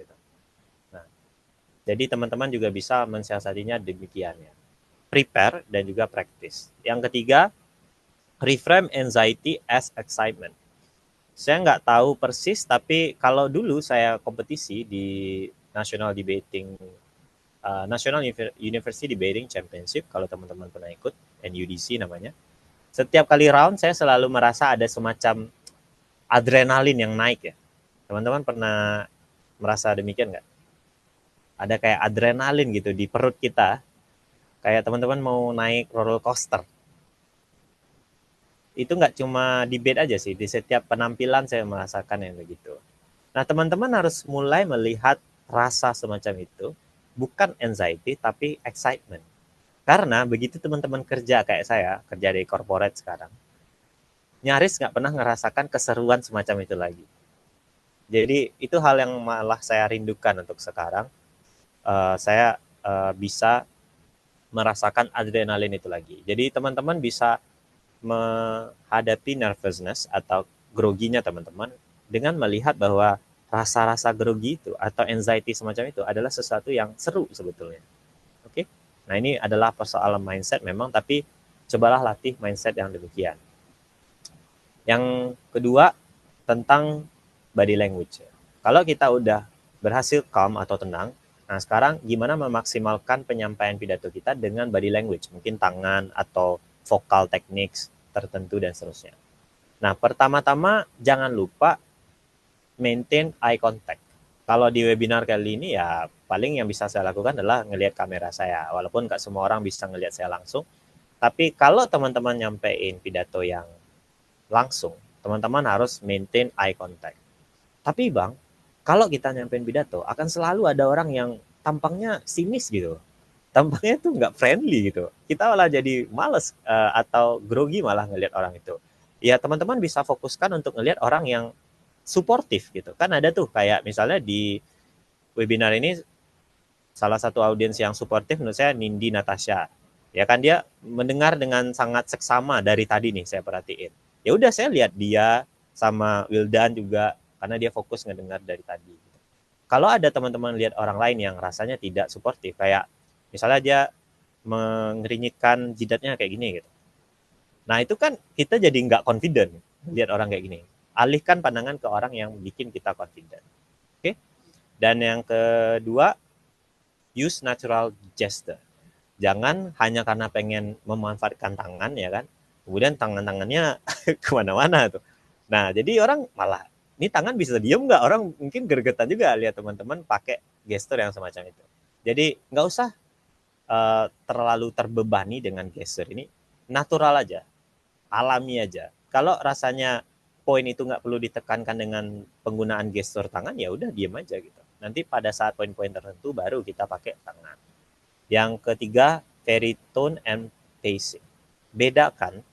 Nah, jadi teman-teman juga bisa mensiasatinya demikian ya. Prepare dan juga practice. Yang ketiga, reframe anxiety as excitement. Saya nggak tahu persis, tapi kalau dulu saya kompetisi di National University Debating Championship, kalau teman-teman pernah ikut, NUDC namanya. Setiap kali round saya selalu merasa ada semacam adrenalin yang naik ya. Teman-teman pernah merasa demikian nggak? Ada kayak adrenalin gitu di perut kita, kayak teman-teman mau naik roller coaster. Itu nggak cuma debate aja sih, di setiap penampilan saya merasakan yang begitu. Nah, teman-teman harus mulai melihat rasa semacam itu, bukan anxiety, tapi excitement. Karena begitu teman-teman kerja kayak saya, kerja di corporate sekarang, nyaris nggak pernah ngerasakan keseruan semacam itu lagi. Jadi itu hal yang malah saya rindukan untuk sekarang. Saya bisa merasakan adrenalin itu lagi. Jadi teman-teman bisa menghadapi nervousness atau groginya teman-teman dengan melihat bahwa rasa-rasa grogi itu atau anxiety semacam itu adalah sesuatu yang seru sebetulnya. Oke? Nah, ini adalah persoalan mindset memang, tapi cobalah latih mindset yang demikian. Yang kedua, tentang body language. Kalau kita udah berhasil calm atau tenang, nah sekarang gimana memaksimalkan penyampaian pidato kita dengan body language, mungkin tangan atau vocal techniques tertentu dan seterusnya. Nah, pertama-tama jangan lupa maintain eye contact. Kalau di webinar kali ini ya paling yang bisa saya lakukan adalah ngelihat kamera saya. Walaupun nggak semua orang bisa ngelihat saya langsung. Tapi kalau teman-teman nyampein pidato yang langsung, teman-teman harus maintain eye contact. Tapi Bang, kalau kita nyampein pidato akan selalu ada orang yang tampangnya sinis gitu. Tampaknya tuh nggak friendly gitu. Kita malah jadi males atau grogi malah ngelihat orang itu. Ya teman-teman bisa fokuskan untuk ngelihat orang yang suportif gitu. Kan ada tuh kayak misalnya di webinar ini salah satu audiens yang suportif menurut saya Nindi Natasha. Ya kan dia mendengar dengan sangat seksama dari tadi nih saya perhatiin. Ya udah saya lihat dia sama Wildan juga karena dia fokus ngedengar dari tadi. Kalau ada teman-teman lihat orang lain yang rasanya tidak suportif kayak misalnya dia mengerinyitkan jidatnya kayak gini gitu. Nah itu kan kita jadi nggak confident lihat orang kayak gini. Alihkan pandangan ke orang yang bikin kita confident. Oke? Dan yang kedua, use natural gesture. Jangan hanya karena pengen memanfaatkan tangan ya kan, kemudian tangannya kemana-mana tuh. Nah jadi orang malah, ini tangan bisa diem nggak? Orang mungkin gergetan juga lihat teman-teman pakai gestur yang semacam itu. Jadi nggak usah terlalu terbebani dengan gestur ini, natural aja, alami aja. Kalau rasanya poin itu nggak perlu ditekankan dengan penggunaan gestur tangan, ya udah diem aja gitu. Nanti pada saat poin-poin tertentu baru kita pakai tangan. Yang ketiga, vary tone and pacing. Bedakan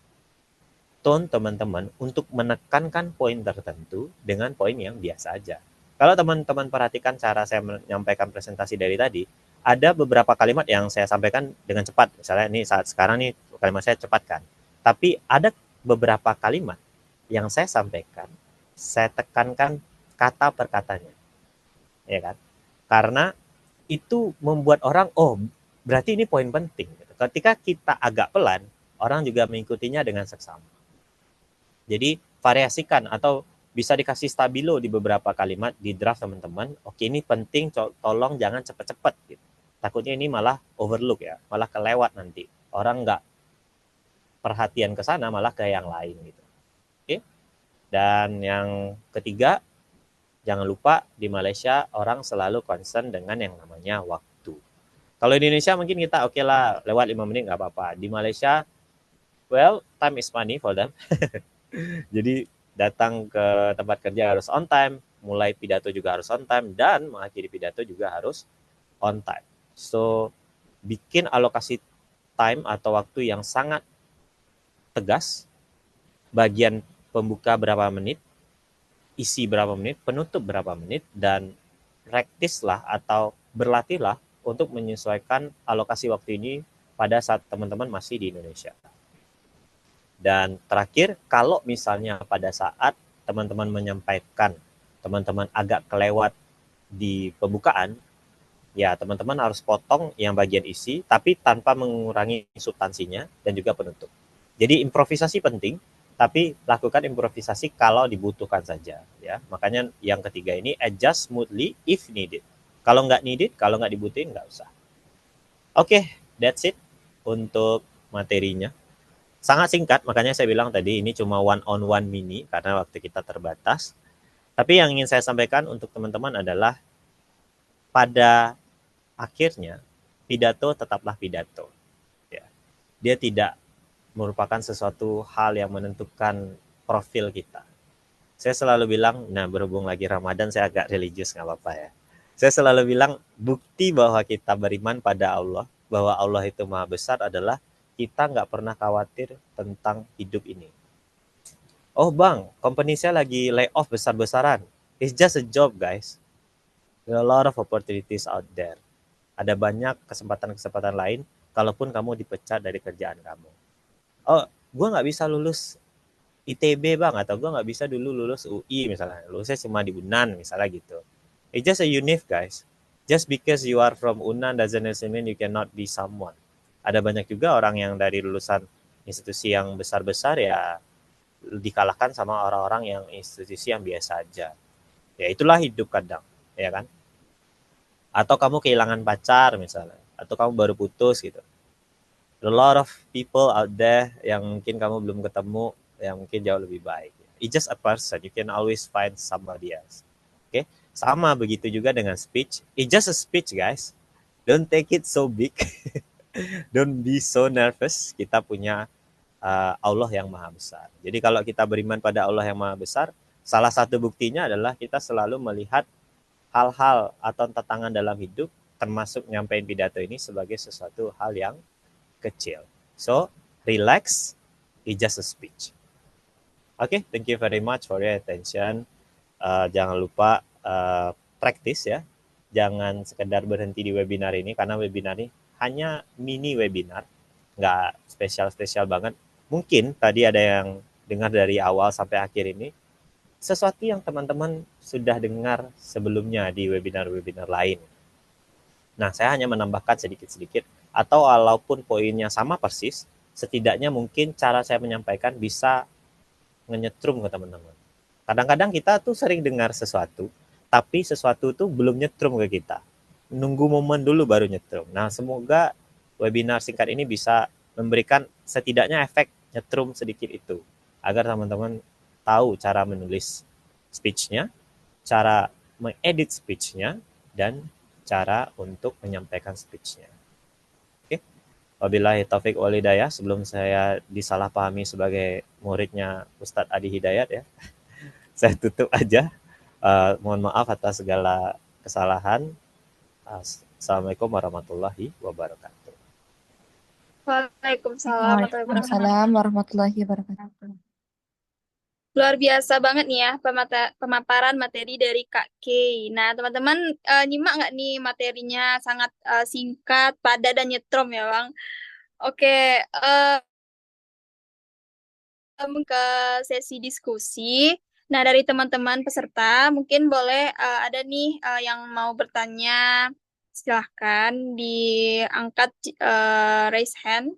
tone teman-teman untuk menekankan poin tertentu dengan poin yang biasa aja. Kalau teman-teman perhatikan cara saya menyampaikan presentasi dari tadi, ada beberapa kalimat yang saya sampaikan dengan cepat. Misalnya ini saat sekarang nih kalimat saya cepat kan. Tapi ada beberapa kalimat yang saya sampaikan, saya tekankan kata per katanya. Ya kan? Karena itu membuat orang, oh berarti ini poin penting. Ketika kita agak pelan, orang juga mengikutinya dengan seksama. Jadi variasikan atau bisa dikasih stabilo di beberapa kalimat di draft teman-teman. Oke ini penting, tolong jangan cepet-cepet. Gitu. Takutnya ini malah overlook ya, malah kelewat nanti. Orang nggak perhatian ke sana, malah ke yang lain gitu. Oke. Dan yang ketiga, jangan lupa di Malaysia orang selalu concern dengan yang namanya waktu. Kalau di Indonesia mungkin kita oke lah lewat 5 menit nggak apa-apa. Di Malaysia, well, time is money for them. Jadi datang ke tempat kerja harus on time, mulai pidato juga harus on time, dan mengakhiri pidato juga harus on time. So, bikin alokasi time atau waktu yang sangat tegas, bagian pembuka berapa menit, isi berapa menit, penutup berapa menit, dan praktislah atau berlatihlah untuk menyesuaikan alokasi waktu ini pada saat teman-teman masih di Indonesia. Dan terakhir, kalau misalnya pada saat teman-teman menyampaikan, teman-teman agak kelewat di pembukaan, ya teman-teman harus potong yang bagian isi, tapi tanpa mengurangi substansinya dan juga penutup. Jadi improvisasi penting, tapi lakukan improvisasi kalau dibutuhkan saja. Ya, makanya yang ketiga ini adjust smoothly if needed. Kalau nggak needed, kalau nggak dibutuhin, nggak usah. Oke, that's it untuk materinya. Sangat singkat, makanya saya bilang tadi ini cuma one-on-one mini karena waktu kita terbatas. Tapi yang ingin saya sampaikan untuk teman-teman adalah pada akhirnya pidato tetaplah pidato. Ya. Dia tidak merupakan sesuatu hal yang menentukan profil kita. Saya selalu bilang, nah berhubung lagi Ramadan saya agak religius nggak apa-apa ya. Saya selalu bilang bukti bahwa kita beriman pada Allah, bahwa Allah itu maha besar adalah kita nggak pernah khawatir tentang hidup ini. Oh bang, company saya lagi lay off besar-besaran. It's just a job guys. There are a lot of opportunities out there. Ada banyak kesempatan-kesempatan lain, kalaupun kamu dipecat dari kerjaan kamu. Oh, gue nggak bisa lulus ITB bang, atau gue nggak bisa dulu lulus UI misalnya. Lulusnya cuma di UNAN misalnya gitu. It's just a unique guys. Just because you are from UNAN doesn't mean you cannot be someone. Ada banyak juga orang yang dari lulusan institusi yang besar-besar ya dikalahkan sama orang-orang yang institusi yang biasa aja. Ya itulah hidup kadang, ya kan? Atau kamu kehilangan pacar misalnya, atau kamu baru putus gitu. A lot of people out there yang mungkin kamu belum ketemu, yang mungkin jauh lebih baik. It's just a person, you can always find somebody else. Oke, sama begitu juga dengan speech. It's just a speech guys. Don't take it so big. Don't be so nervous. Kita punya Allah yang maha besar. Jadi kalau kita beriman pada Allah yang maha besar, salah satu buktinya adalah kita selalu melihat hal-hal atau tantangan dalam hidup, termasuk nyampein pidato ini sebagai sesuatu hal yang kecil. So, relax, it's just a speech. Okay, thank you very much for your attention. Jangan lupa practice ya. Jangan sekedar berhenti di webinar ini, karena webinar ini hanya mini webinar, nggak spesial-spesial banget. Mungkin tadi ada yang dengar dari awal sampai akhir ini, sesuatu yang teman-teman sudah dengar sebelumnya di webinar-webinar lain. Nah, saya hanya menambahkan sedikit-sedikit, atau walaupun poinnya sama persis, setidaknya mungkin cara saya menyampaikan bisa ngenyetrum ke teman-teman. Kadang-kadang kita tuh sering dengar sesuatu, tapi sesuatu tuh belum nyetrum ke kita. Nunggu momen dulu baru nyetrum. Nah, semoga webinar singkat ini bisa memberikan setidaknya efek nyetrum sedikit itu, agar teman-teman tahu cara menulis speech-nya, cara mengedit speech-nya, dan cara untuk menyampaikan speech-nya. Oke, wabillahi taufik wal hidayah. Sebelum saya disalahpahami sebagai muridnya Ustadz Adi Hidayat ya, saya tutup aja. Mohon maaf atas segala kesalahan. Assalamualaikum warahmatullahi wabarakatuh. Waalaikumsalam warahmatullahi wabarakatuh. Waalaikumsalam warahmatullahi wabarakatuh. Luar biasa banget nih ya pemaparan materi dari Kak Kay. Nah, teman-teman nyimak nggak nih materinya sangat singkat, padat, dan nyetrum ya, Bang. Oke, ke sesi diskusi. Nah, dari teman-teman peserta mungkin boleh ada nih yang mau bertanya. Silahkan diangkat raise hand.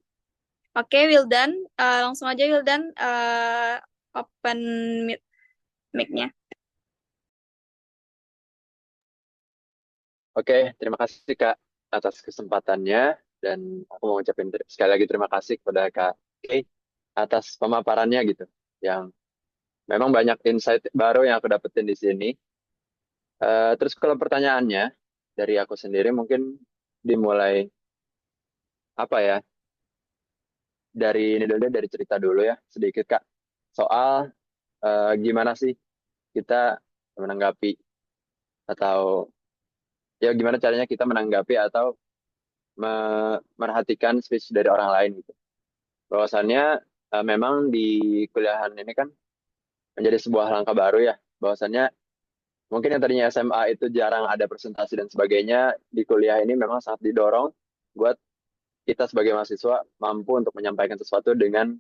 Oke, Wildan. Langsung aja Wildan open mic-nya. Oke, terima kasih Kak atas kesempatannya, dan aku mau ucapin sekali lagi terima kasih kepada Kak Kay atas pemaparannya gitu, yang memang banyak insight baru yang aku dapetin di sini. Terus kalau pertanyaannya dari aku sendiri mungkin dimulai apa ya, dari ini dulu deh, dari cerita dulu ya sedikit Kak, soal gimana sih kita menanggapi, atau ya gimana caranya kita menanggapi atau merhatikan speech dari orang lain gitu. Bahwasannya memang di kuliahan ini kan menjadi sebuah langkah baru ya. Bahwasannya mungkin yang tadinya SMA itu jarang ada presentasi dan sebagainya, di kuliah ini memang sangat didorong buat kita sebagai mahasiswa mampu untuk menyampaikan sesuatu dengan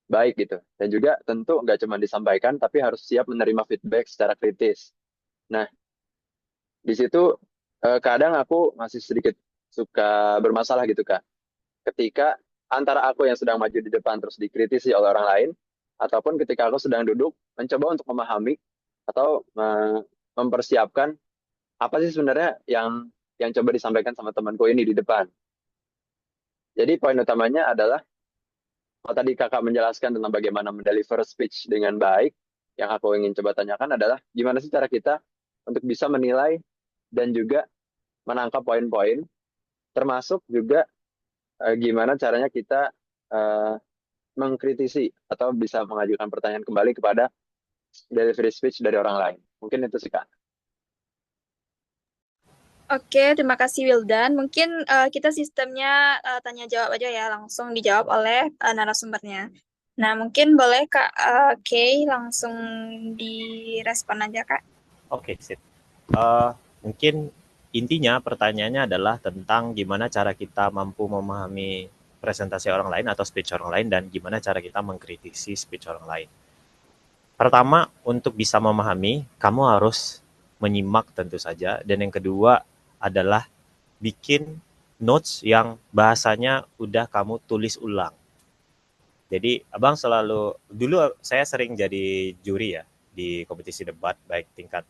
baik gitu. Dan juga tentu nggak cuma disampaikan, tapi harus siap menerima feedback secara kritis. Nah, di situ kadang aku masih sedikit suka bermasalah gitu Kak. Ketika antara aku yang sedang maju di depan terus dikritisi oleh orang lain, ataupun ketika aku sedang duduk mencoba untuk memahami atau mempersiapkan apa sih sebenarnya yang coba disampaikan sama temanku ini di depan. Jadi poin utamanya adalah, kalau tadi kakak menjelaskan tentang bagaimana mendeliver speech dengan baik, yang aku ingin coba tanyakan adalah gimana sih cara kita untuk bisa menilai dan juga menangkap poin-poin, termasuk juga gimana caranya kita mengkritisi atau bisa mengajukan pertanyaan kembali kepada delivery speech dari orang lain. Mungkin itu sih Kak. Oke, terima kasih Wildan. Mungkin kita sistemnya tanya jawab aja ya, langsung dijawab oleh narasumbernya. Nah, mungkin boleh Kak Kay langsung direspon aja Kak. Oke, sip. Mungkin intinya pertanyaannya adalah tentang gimana cara kita mampu memahami presentasi orang lain atau speech orang lain, dan gimana cara kita mengkritisi speech orang lain. Pertama, untuk bisa memahami, kamu harus menyimak tentu saja. Dan yang kedua adalah bikin notes yang bahasanya udah kamu tulis ulang. Jadi abang selalu, dulu saya sering jadi juri ya di kompetisi debat, baik tingkat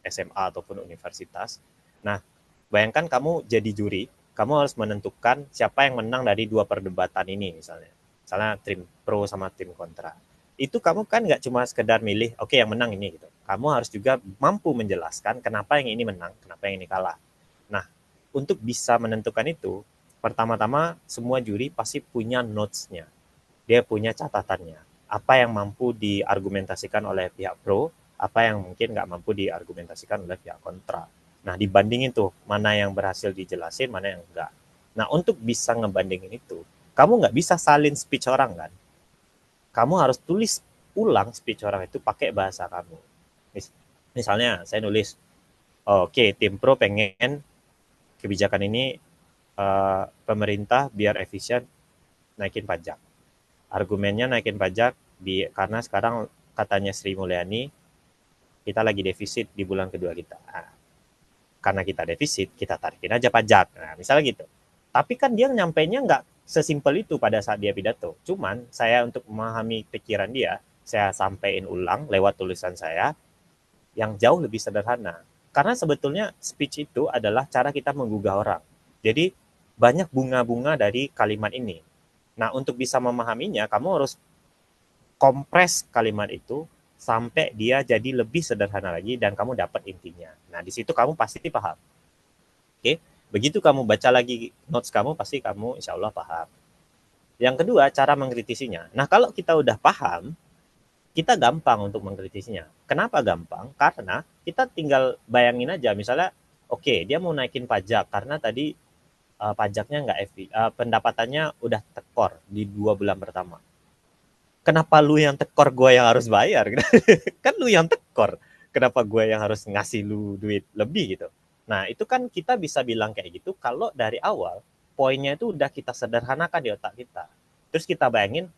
SMA ataupun universitas. Nah, bayangkan kamu jadi juri, kamu harus menentukan siapa yang menang dari dua perdebatan ini misalnya. Misalnya tim pro sama tim kontra. Itu kamu kan nggak cuma sekedar milih, oke yang menang ini gitu. Kamu harus juga mampu menjelaskan kenapa yang ini menang, kenapa yang ini kalah. Nah, untuk bisa menentukan itu, pertama-tama semua juri pasti punya notes-nya. Dia punya catatannya. Apa yang mampu diargumentasikan oleh pihak pro, apa yang mungkin nggak mampu diargumentasikan oleh pihak kontra. Nah, dibandingin tuh, mana yang berhasil dijelasin, mana yang enggak. Nah, untuk bisa ngebandingin itu, kamu nggak bisa salin speech orang kan. Kamu harus tulis ulang speech orang itu pakai bahasa kamu. Misalnya, saya nulis, oke, tim pro pengen kebijakan ini pemerintah biar efisien naikin pajak. Argumennya naikin pajak karena sekarang katanya Sri Mulyani kita lagi defisit di bulan kedua kita. Nah, karena kita defisit, kita tarikin aja pajak. Nah, misalnya gitu. Tapi kan dia nyampainya nggak sesimpel itu pada saat dia pidato. Cuman saya untuk memahami pikiran dia, saya sampaikan ulang lewat tulisan saya yang jauh lebih sederhana. Karena sebetulnya speech itu adalah cara kita menggugah orang. Jadi banyak bunga-bunga dari kalimat ini. Nah, untuk bisa memahaminya, kamu harus kompres kalimat itu sampai dia jadi lebih sederhana lagi dan kamu dapat intinya. Nah, di situ kamu pasti paham. Oke? Begitu kamu baca lagi notes kamu, pasti kamu insya Allah paham. Yang kedua, cara mengkritisinya. Nah, kalau kita udah paham, kita gampang untuk mengkritisinya. Kenapa gampang? Karena kita tinggal bayangin aja, misalnya, oke, dia mau naikin pajak karena tadi pajaknya nggak pendapatannya udah tekor di 2 bulan pertama. Kenapa lu yang tekor, gue yang harus bayar? Kan lu yang tekor. Kenapa gue yang harus ngasih lu duit lebih gitu? Nah, itu kan kita bisa bilang kayak gitu kalau dari awal poinnya itu udah kita sederhanakan di otak kita. Terus kita bayangin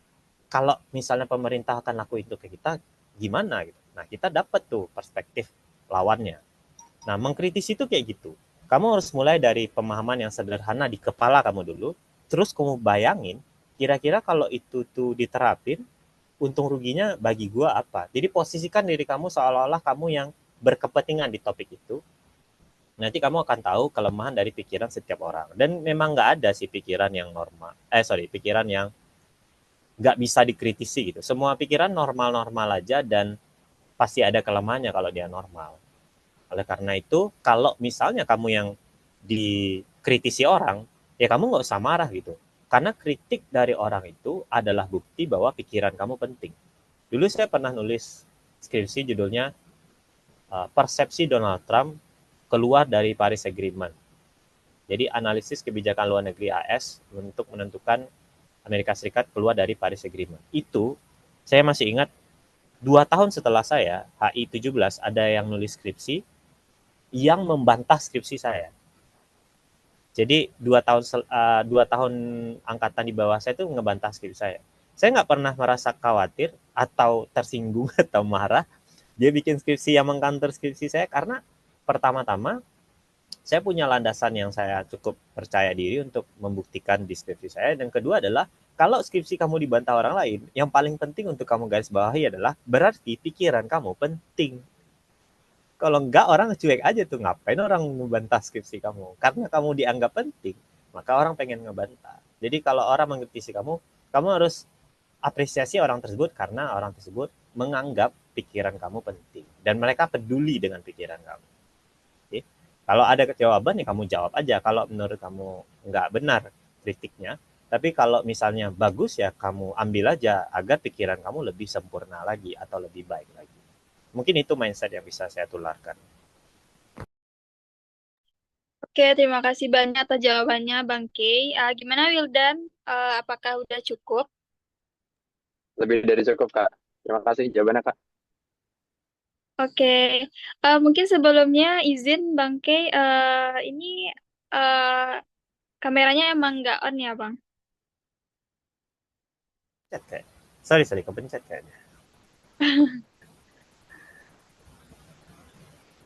kalau misalnya pemerintah akan lakuin itu ke kita gimana gitu. Nah, kita dapat tuh perspektif lawannya. Nah, mengkritisi itu kayak gitu. Kamu harus mulai dari pemahaman yang sederhana di kepala kamu dulu, terus kamu bayangin kira-kira kalau itu tuh diterapin, untung ruginya bagi gua apa. Jadi posisikan diri kamu seolah-olah kamu yang berkepentingan di topik itu. Nanti kamu akan tahu kelemahan dari pikiran setiap orang. Dan memang nggak ada sih pikiran yang normal. Pikiran yang nggak bisa dikritisi gitu. Semua pikiran normal-normal aja dan pasti ada kelemahannya kalau dia normal. Oleh karena itu, kalau misalnya kamu yang dikritisi orang, ya kamu nggak usah marah gitu. Karena kritik dari orang itu adalah bukti bahwa pikiran kamu penting. Dulu saya pernah nulis skripsi judulnya Persepsi Donald Trump keluar dari Paris Agreement. Jadi analisis kebijakan luar negeri AS untuk menentukan Amerika Serikat keluar dari Paris Agreement. Itu saya masih ingat 2 tahun setelah saya, HI 17, ada yang nulis skripsi yang membantah skripsi saya. Jadi 2 tahun angkatan di bawah saya itu ngebantah skripsi saya. Saya nggak pernah merasa khawatir atau tersinggung atau marah dia bikin skripsi yang mengcounter skripsi saya karena pertama-tama saya punya landasan yang saya cukup percaya diri untuk membuktikan di skripsi saya. Dan kedua adalah kalau skripsi kamu dibantah orang lain, yang paling penting untuk kamu garis bawahi adalah berarti pikiran kamu penting. Kalau enggak, orang cuek aja tuh. Ngapain orang membantah skripsi kamu? Karena kamu dianggap penting, maka orang pengen ngebantah. Jadi kalau orang mengkritisi kamu, kamu harus apresiasi orang tersebut karena orang tersebut menganggap pikiran kamu penting. Dan mereka peduli dengan pikiran kamu. Oke? Kalau ada jawaban, ya kamu jawab aja. Kalau menurut kamu nggak benar kritiknya, tapi kalau misalnya bagus, ya kamu ambil aja agar pikiran kamu lebih sempurna lagi atau lebih baik lagi. Mungkin itu mindset yang bisa saya tularkan. Oke, terima kasih banyak atas jawabannya, Bang Kay. Gimana Wildan? Apakah udah cukup? Lebih dari cukup, Kak. Terima kasih jawabannya, Kak. Oke, mungkin sebelumnya izin Bang Kay, ini eh, kameranya emang nggak on ya, Bang? Sorry, kepencet kayaknya.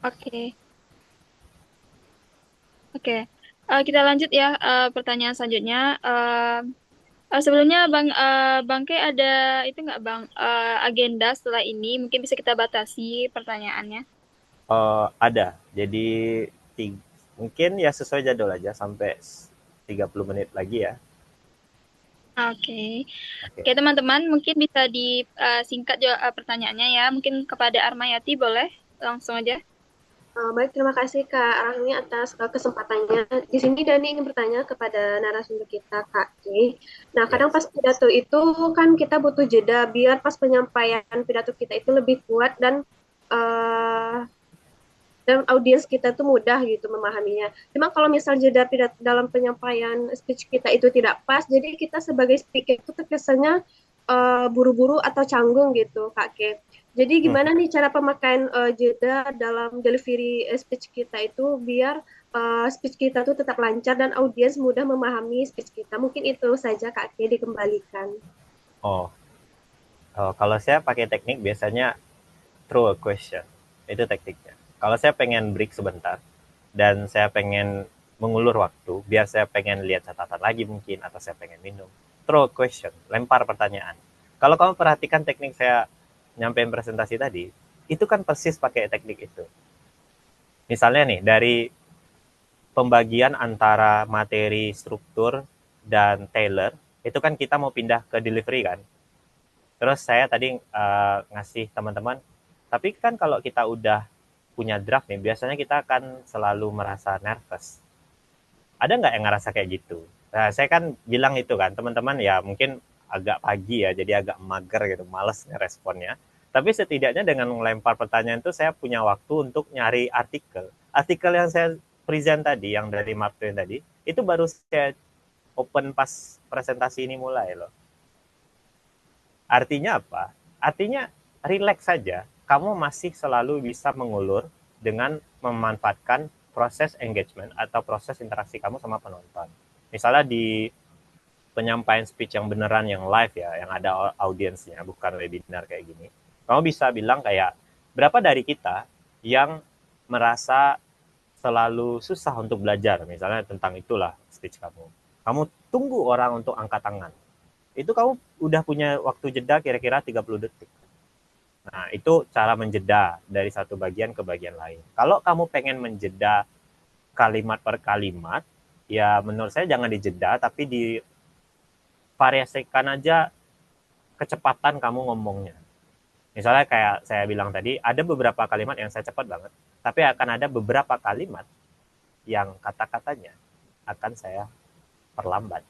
Oke. Oke, kita lanjut ya pertanyaan selanjutnya. Sebelumnya Bang Kay ada itu nggak Bang agenda setelah ini mungkin bisa kita batasi pertanyaannya. Ada. Jadi mungkin ya sesuai jadwal aja sampai 30 menit lagi ya. Oke, Oke teman-teman mungkin bisa disingkat pertanyaannya ya. Mungkin kepada Armayati boleh langsung aja. Baik, terima kasih Kak Rahmi atas kesempatannya. Di sini Dani ingin bertanya kepada narasumber kita, Kak K. Nah, kadang pas pidato itu kan kita butuh jeda biar pas penyampaian pidato kita itu lebih kuat dan audiens kita tuh mudah gitu memahaminya. Cuma kalau misal jeda pidato dalam penyampaian speech kita itu tidak pas, jadi kita sebagai speaker itu terkesannya buru-buru atau canggung gitu, Kak K. Jadi gimana nih cara pemakaian jeda dalam delivery speech kita itu biar speech kita tuh tetap lancar dan audiens mudah memahami speech kita. Mungkin itu saja Kak Kia, dikembalikan. Kalau saya pakai teknik biasanya throw a question. Itu tekniknya. Kalau saya pengen break sebentar dan saya pengen mengulur waktu, biar saya pengen lihat catatan lagi mungkin, atau saya pengen minum. Throw question, lempar pertanyaan. Kalau kamu perhatikan teknik saya nyampein presentasi tadi, itu kan persis pakai teknik itu. Misalnya nih, dari pembagian antara materi, struktur, dan tailor, itu kan kita mau pindah ke delivery kan. Terus saya tadi ngasih teman-teman, tapi kan kalau kita udah punya draft nih, biasanya kita akan selalu merasa nervous. Ada nggak yang ngerasa kayak gitu? Nah, saya kan bilang itu kan, teman-teman ya mungkin agak pagi ya, jadi agak mager gitu, males ngeresponnya. Tapi setidaknya dengan melempar pertanyaan itu, saya punya waktu untuk nyari artikel. Artikel yang saya present tadi, yang dari Mark Twain tadi, itu baru saya open pas presentasi ini mulai loh. Artinya apa? Artinya relax saja. Kamu masih selalu bisa mengulur dengan memanfaatkan proses engagement atau proses interaksi kamu sama penonton. Misalnya di penyampaian speech yang beneran, yang live ya, yang ada audiensnya, bukan webinar kayak gini. Kamu bisa bilang kayak, berapa dari kita yang merasa selalu susah untuk belajar, misalnya tentang itulah speech kamu. Kamu tunggu orang untuk angkat tangan. Itu kamu udah punya waktu jeda kira-kira 30 detik. Nah, itu cara menjeda dari satu bagian ke bagian lain. Kalau kamu pengen menjeda kalimat per kalimat, ya menurut saya jangan dijeda, tapi divariasikan aja kecepatan kamu ngomongnya. Misalnya kayak saya bilang tadi, ada beberapa kalimat yang saya cepat banget, tapi akan ada beberapa kalimat yang kata-katanya akan saya perlambat.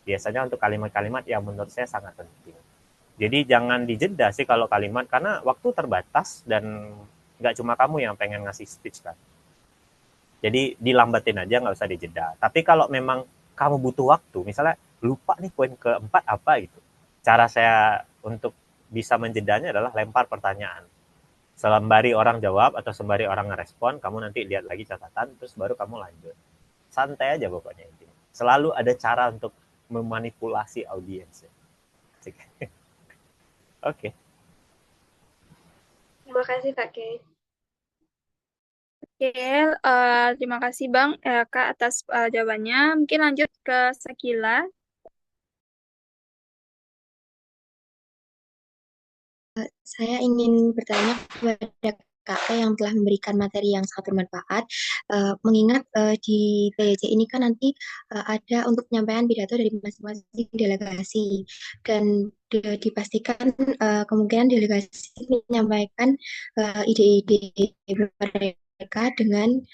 Biasanya untuk kalimat-kalimat yang menurut saya sangat penting. Jadi jangan dijeda sih kalau kalimat, karena waktu terbatas dan nggak cuma kamu yang pengen ngasih speech kan. Jadi dilambatin aja, nggak usah dijeda. Tapi kalau memang kamu butuh waktu, misalnya lupa nih poin keempat apa gitu, cara saya untuk bisa menjedanya adalah lempar pertanyaan. Sembari orang jawab atau sembari orang ngerespon, kamu nanti lihat lagi catatan, terus baru kamu lanjut. Santai aja pokoknya intinya. Selalu ada cara untuk memanipulasi audiens. Oke. Terima kasih Kak Kay. Oke, terima kasih Bang Kak atas jawabannya. Mungkin lanjut ke Sakila. Saya ingin bertanya kepada Kakak yang telah memberikan materi yang sangat bermanfaat, mengingat di PJJ ini kan nanti ada untuk penyampaian pidato dari masing-masing delegasi, dan dipastikan kemungkinan delegasi menyampaikan ide-ide mereka dengan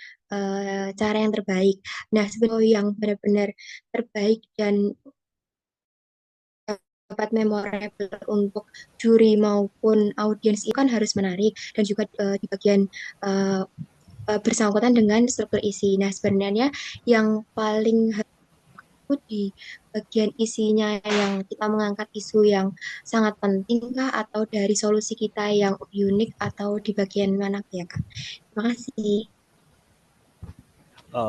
cara yang terbaik. Nah, sebenarnya yang benar-benar terbaik dan dapat memorable untuk juri maupun audiens itu kan harus menarik, dan juga di bagian bersangkutan dengan struktur isi. Nah, sebenarnya yang paling itu di bagian isinya, yang kita mengangkat isu yang sangat penting kah, atau dari solusi kita yang unik, atau di bagian mana ya Kak? Terima kasih.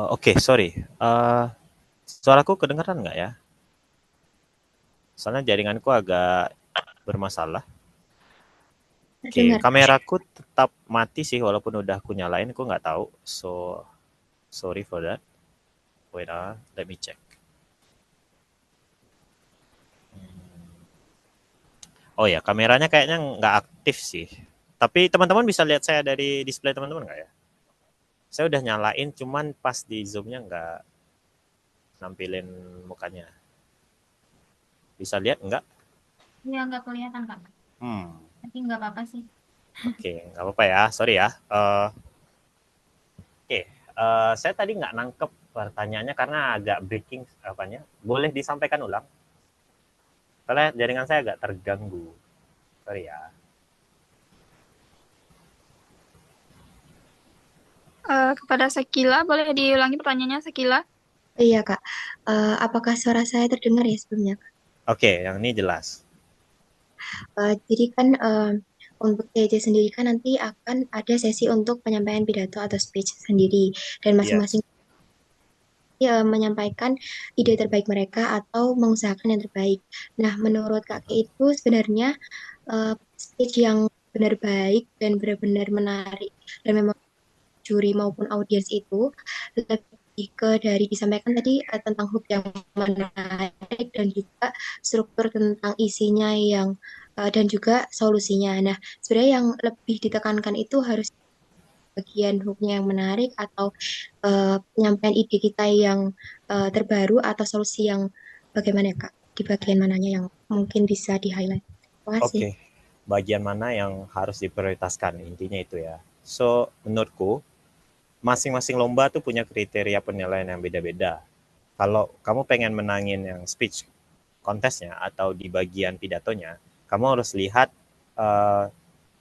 Oke, sorry. Suaraku kedengaran nggak ya? Soalnya jaringanku agak bermasalah. Oke, kameraku tetap mati sih walaupun udah aku nyalain, aku nggak tahu. So, sorry for that. Wait, let me check. Oh ya, kameranya kayaknya nggak aktif sih. Tapi teman-teman bisa lihat saya dari display teman-teman nggak ya? Saya udah nyalain, cuman pas di zoom-nya nggak nampilin mukanya. Bisa lihat nggak? Iya, nggak kelihatan Kak. Tapi nggak apa-apa sih. Oke, nggak apa-apa ya, sorry ya. Oke, saya tadi nggak nangkep pertanyaannya karena agak breaking apanya. Boleh disampaikan ulang? Soalnya jaringan saya agak terganggu. Sorry ya. Kepada Sakila, boleh diulangi pertanyaannya Sakila? Iya Kak, apakah suara saya terdengar ya sebelumnya Kak? Oke, yang ini jelas. Jadi kan untuk PJ sendiri kan nanti akan ada sesi untuk penyampaian pidato atau speech sendiri, dan masing-masing menyampaikan ide terbaik mereka atau mengusahakan yang terbaik. Nah, menurut Kakak itu sebenarnya speech yang benar baik dan benar-benar menarik dan memang juri maupun audiens itu lebih ke dari disampaikan tadi tentang hook yang menarik dan juga struktur tentang isinya yang dan juga solusinya. Nah, sebenarnya yang lebih ditekankan itu harus bagian hooknya yang menarik atau penyampaian ide kita yang terbaru atau solusi yang bagaimana ya Kak? Di bagian mananya yang mungkin bisa di-highlight? Terima kasih. Oke, bagian mana yang harus diprioritaskan intinya itu ya. So menurutku masing-masing lomba tuh punya kriteria penilaian yang beda-beda. Kalau kamu pengen menangin yang speech kontesnya atau di bagian pidatonya, kamu harus lihat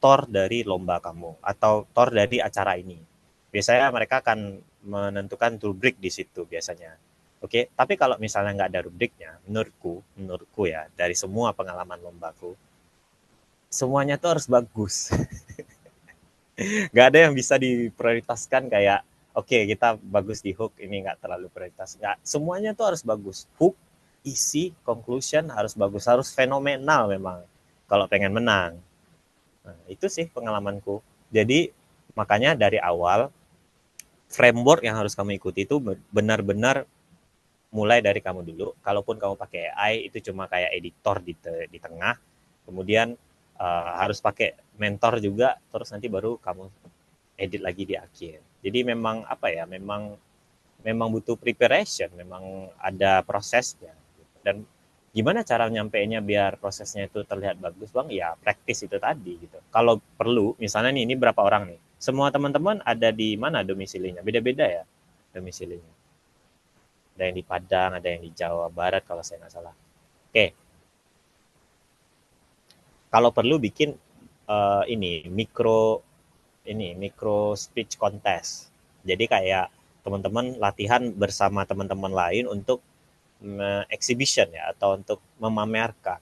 tor dari lomba kamu atau tor dari acara ini. Biasanya mereka akan menentukan rubrik di situ biasanya. Oke, tapi kalau misalnya nggak ada rubriknya, menurutku ya, dari semua pengalaman lombaku, semuanya tuh harus bagus. Nggak ada yang bisa diprioritaskan kayak, oke, kita bagus di hook, ini nggak terlalu prioritas. Nggak, semuanya tuh harus bagus. Hook, isi, conclusion harus bagus, harus fenomenal memang kalau pengen menang. Nah, itu sih pengalamanku. Jadi makanya dari awal framework yang harus kamu ikuti itu benar-benar mulai dari kamu dulu. Kalaupun kamu pakai AI itu cuma kayak editor di tengah, kemudian harus pakai mentor juga, terus nanti baru kamu edit lagi di akhir. Jadi memang apa ya, memang butuh preparation, memang ada prosesnya. Dan gimana cara nyampeinnya biar prosesnya itu terlihat bagus bang? Ya praktis itu tadi gitu. Kalau perlu, misalnya nih ini berapa orang nih? Semua teman-teman ada di mana domisilinya? Beda-beda ya domisilinya. Ada yang di Padang, ada yang di Jawa Barat kalau saya nggak salah. Oke, kalau perlu bikin ini micro speech contest. Jadi kayak teman-teman latihan bersama teman-teman lain untuk exhibition ya atau untuk memamerkan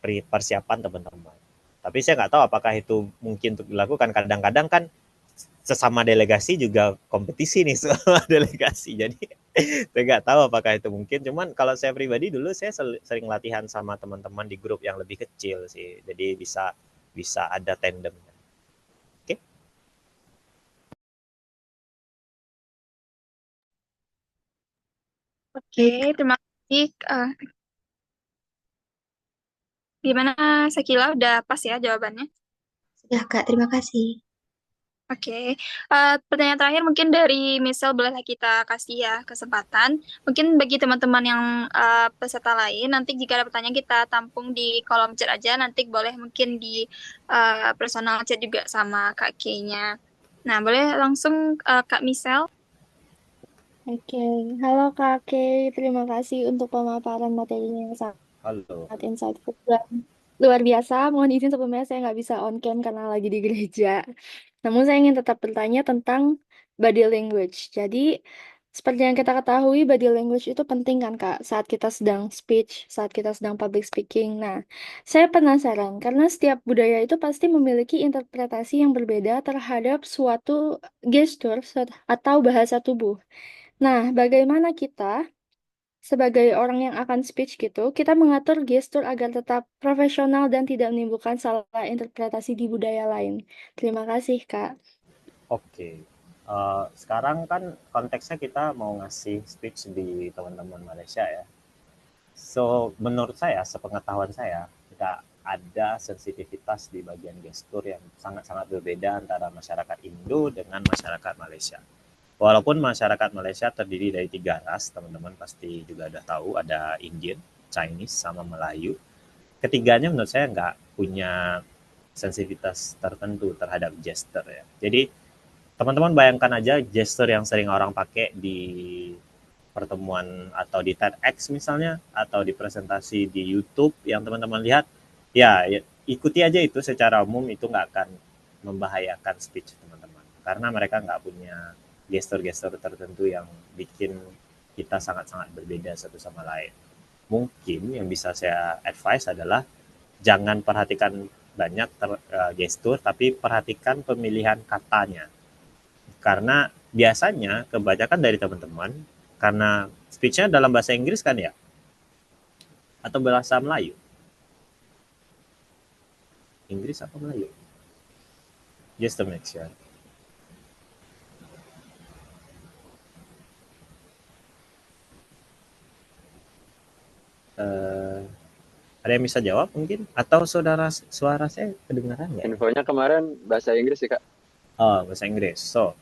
persiapan teman-teman. Tapi saya nggak tahu apakah itu mungkin untuk dilakukan. Kadang-kadang kan sesama delegasi juga kompetisi nih sama delegasi. Jadi saya nggak tahu apakah itu mungkin. Cuman kalau saya pribadi dulu saya sering latihan sama teman-teman di grup yang lebih kecil sih. Jadi bisa ada tandem. Oke. Oke, terima kasih. Gimana, Sakila? Udah pas ya jawabannya? Sudah Kak, terima kasih. Oke, pertanyaan terakhir mungkin dari Misal boleh kita kasih ya kesempatan. Mungkin bagi teman-teman yang peserta lain, nanti jika ada pertanyaan kita tampung di kolom chat aja, nanti boleh mungkin di personal chat juga sama Kak K-nya. Nah, boleh langsung Kak Misal. Oke, halo Kak Kay. Terima kasih untuk pemaparan materinya yang Halo. sangat insightful dan luar biasa. Mohon izin sebelumnya saya nggak bisa on cam karena lagi di gereja. Namun saya ingin tetap bertanya tentang body language. Jadi, seperti yang kita ketahui, body language itu penting kan Kak, saat kita sedang speech, saat kita sedang public speaking. Nah, saya penasaran karena setiap budaya itu pasti memiliki interpretasi yang berbeda terhadap suatu gestur atau bahasa tubuh. Nah, bagaimana kita sebagai orang yang akan speech gitu, kita mengatur gestur agar tetap profesional dan tidak menimbulkan salah interpretasi di budaya lain. Terima kasih, Kak. Oke. Sekarang kan konteksnya kita mau ngasih speech di teman-teman Malaysia ya. So, menurut saya, sepengetahuan saya, tidak ada sensitivitas di bagian gestur yang sangat-sangat berbeda antara masyarakat Indo dengan masyarakat Malaysia. Walaupun masyarakat Malaysia terdiri dari 3 ras, teman-teman pasti juga udah tahu, ada Indian, Chinese, sama Melayu. Ketiganya menurut saya nggak punya sensitivitas tertentu terhadap gesture ya. Jadi teman-teman bayangkan aja gesture yang sering orang pakai di pertemuan atau di TEDx misalnya, atau di presentasi di YouTube yang teman-teman lihat, ya ikuti aja itu secara umum, itu nggak akan membahayakan speech teman-teman. Karena mereka nggak punya gestur-gestur tertentu yang bikin kita sangat-sangat berbeda satu sama lain. Mungkin yang bisa saya advice adalah jangan perhatikan banyak gestur, tapi perhatikan pemilihan katanya. Karena biasanya kebanyakan dari teman-teman, karena speech-nya dalam bahasa Inggris kan ya, atau bahasa Melayu? Inggris apa Melayu? Just to make sure. Eh, ada yang bisa jawab mungkin? Atau suara saya kedengaran nggak? Infonya kemarin bahasa Inggris sih, Kak. Oh, bahasa Inggris. So,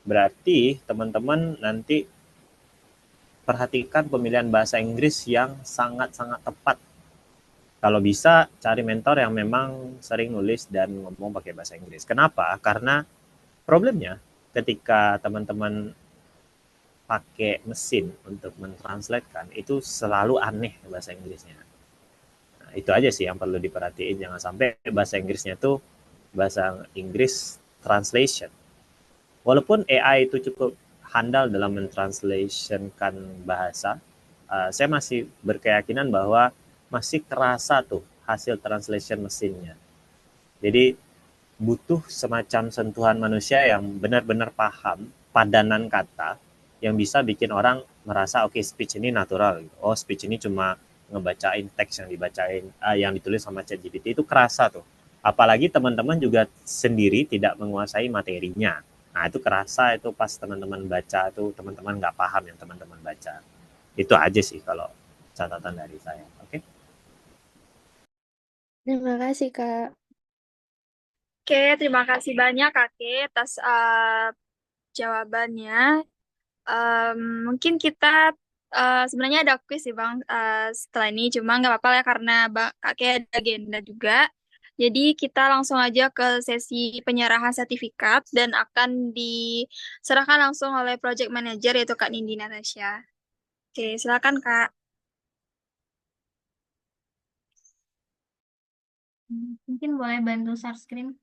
berarti teman-teman nanti perhatikan pemilihan bahasa Inggris yang sangat-sangat tepat. Kalau bisa cari mentor yang memang sering nulis dan ngomong pakai bahasa Inggris. Kenapa? Karena problemnya ketika teman-teman pakai mesin untuk mentranslatekan itu selalu aneh bahasa Inggrisnya. Nah, itu aja sih yang perlu diperhatiin, jangan sampai bahasa Inggrisnya tuh bahasa Inggris translation. Walaupun AI itu cukup handal dalam mentranslationkan bahasa, saya masih berkeyakinan bahwa masih kerasa tuh hasil translation mesinnya. Jadi butuh semacam sentuhan manusia yang benar-benar paham padanan kata yang bisa bikin orang merasa oke, speech ini natural. Oh, speech ini cuma ngebacain teks yang dibacain yang ditulis sama ChatGPT, itu kerasa tuh. Apalagi teman-teman juga sendiri tidak menguasai materinya. Nah, itu kerasa itu pas teman-teman baca tuh, teman-teman nggak paham yang teman-teman baca. Itu aja sih kalau catatan dari saya. Oke. Terima kasih, Kak. Oke, terima kasih banyak Kakek atas jawabannya. Mungkin kita sebenarnya ada kuis sih Bang setelah ini, cuma nggak apa-apa ya karena Kakek ada agenda juga. Jadi kita langsung aja ke sesi penyerahan sertifikat dan akan diserahkan langsung oleh project manager yaitu Kak Nindi Natasha. Oke, silakan Kak. Mungkin boleh bantu share screen.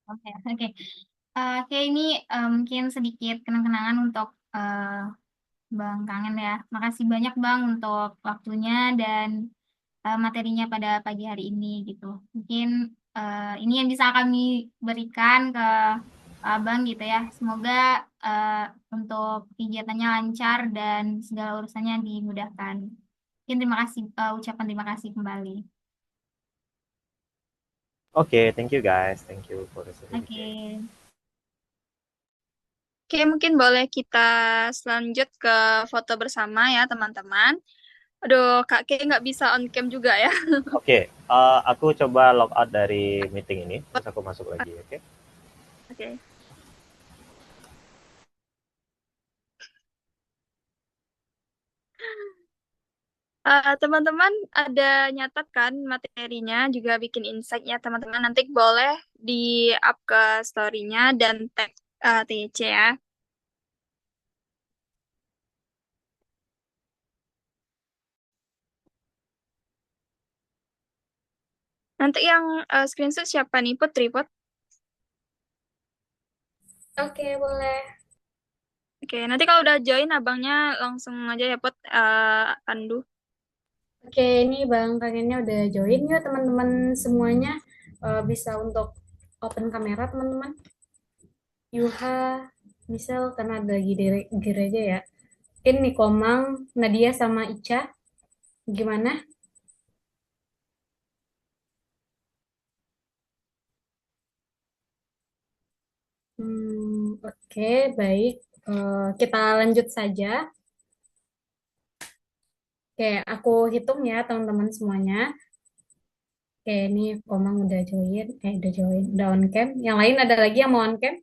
Oke, oke. Oke, ini mungkin sedikit kenang-kenangan untuk Bang Kangen ya. Makasih banyak Bang untuk waktunya dan materinya pada pagi hari ini gitu. Mungkin ini yang bisa kami berikan ke Abang gitu ya. Semoga untuk kegiatannya lancar dan segala urusannya dimudahkan. Mungkin terima kasih, ucapan terima kasih kembali. Oke, thank you guys. Thank you for the certificate. Oke. Oke, mungkin boleh kita selanjut ke foto bersama ya teman-teman. Aduh, Kak Kay nggak bisa on cam juga ya. Oke, aku coba log out dari meeting ini, terus aku masuk lagi, oke? Oke. Teman-teman ada nyatat kan materinya, juga bikin insight-nya teman-teman. Nanti boleh di-up ke story-nya dan tag TC ya. Nanti yang screenshot siapa nih? Putri, Put? Oke, boleh. Oke, nanti kalau udah join abangnya langsung aja ya Put, Pandu. Oke, ini Bang Kangennya udah join yuk teman-teman semuanya. Bisa untuk open kamera teman-teman. Yuha, misal karena ada lagi di gereja ya. Ini Komang, Nadia sama Ica. Gimana? Oke, baik. Kita lanjut saja. Oke, aku hitung ya teman-teman semuanya. Oke, ini Komang udah join. Udah join. Udah on cam. Yang lain ada lagi yang mau on cam?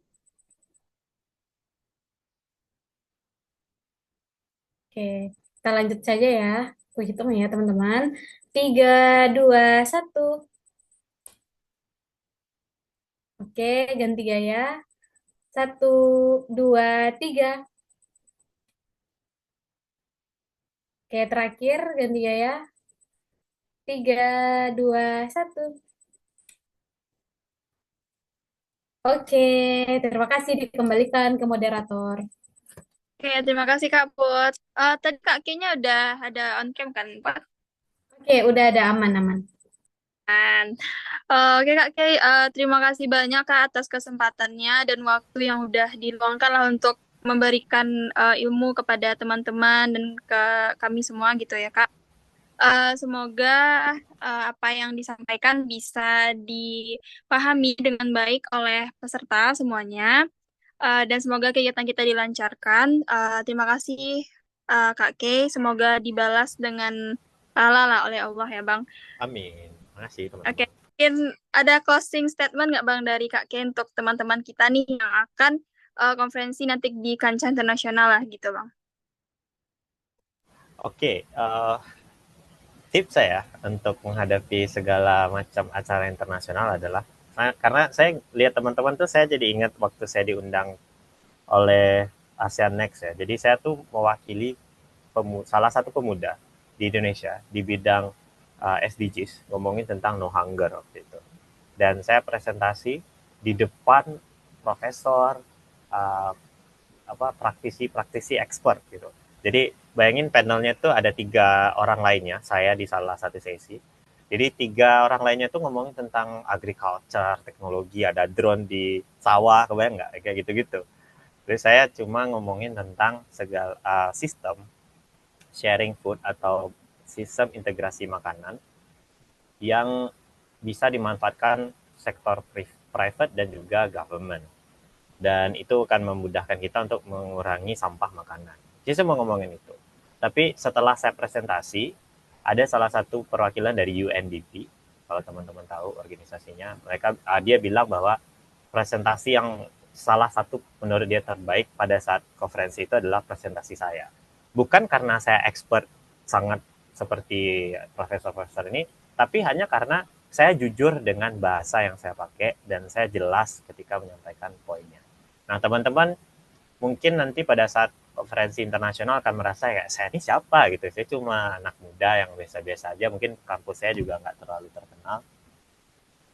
Oke, kita lanjut saja ya. Aku hitung ya teman-teman. 3, 2, 1. Oke, ganti gaya. 1, 2, 3. Oke, terakhir ganti gaya. 3, 2, 1. Oke, terima kasih dikembalikan ke moderator. Oke, terima kasih Kak Put. Tadi Kak kayaknya udah ada on cam kan, Pak? Oke, udah ada aman-aman. Oke Kak Kay, terima kasih banyak Kak atas kesempatannya dan waktu yang udah diluangkan lah untuk memberikan ilmu kepada teman-teman dan ke kami semua gitu ya Kak. Semoga apa yang disampaikan bisa dipahami dengan baik oleh peserta semuanya. Dan semoga kegiatan kita dilancarkan. Terima kasih Kak Kay, semoga dibalas dengan pahala lah oleh Allah ya Bang. Amin. Makasih Oke, teman-teman. mungkin ada closing statement nggak Bang dari Kak Kay untuk teman-teman kita nih yang akan konferensi nanti di kancah internasional lah gitu Bang. Oke, tips saya untuk menghadapi segala macam acara internasional adalah karena saya lihat teman-teman tuh saya jadi ingat waktu saya diundang oleh ASEAN Next ya. Jadi saya tuh mewakili salah satu pemuda di Indonesia di bidang SDGs, ngomongin tentang no hunger waktu itu. Dan saya presentasi di depan profesor, praktisi expert gitu. Jadi bayangin panelnya itu ada 3 orang lainnya, saya di salah satu sesi. Jadi 3 orang lainnya tuh ngomongin tentang agriculture, teknologi, ada drone di sawah, kebayang nggak? Kayak gitu-gitu. Jadi saya cuma ngomongin tentang segala sistem sharing food atau sistem integrasi makanan yang bisa dimanfaatkan sektor private dan juga government. Dan itu akan memudahkan kita untuk mengurangi sampah makanan. Jadi saya mau ngomongin itu. Tapi setelah saya presentasi, ada salah satu perwakilan dari UNDP, kalau teman-teman tahu organisasinya, dia bilang bahwa presentasi yang salah satu menurut dia terbaik pada saat konferensi itu adalah presentasi saya. Bukan karena saya expert sangat seperti profesor-profesor ini, tapi hanya karena saya jujur dengan bahasa yang saya pakai dan saya jelas ketika menyampaikan poinnya. Nah, teman-teman mungkin nanti pada saat konferensi internasional akan merasa ya saya ini siapa gitu. Saya cuma anak muda yang biasa-biasa aja. Mungkin kampus saya juga nggak terlalu terkenal.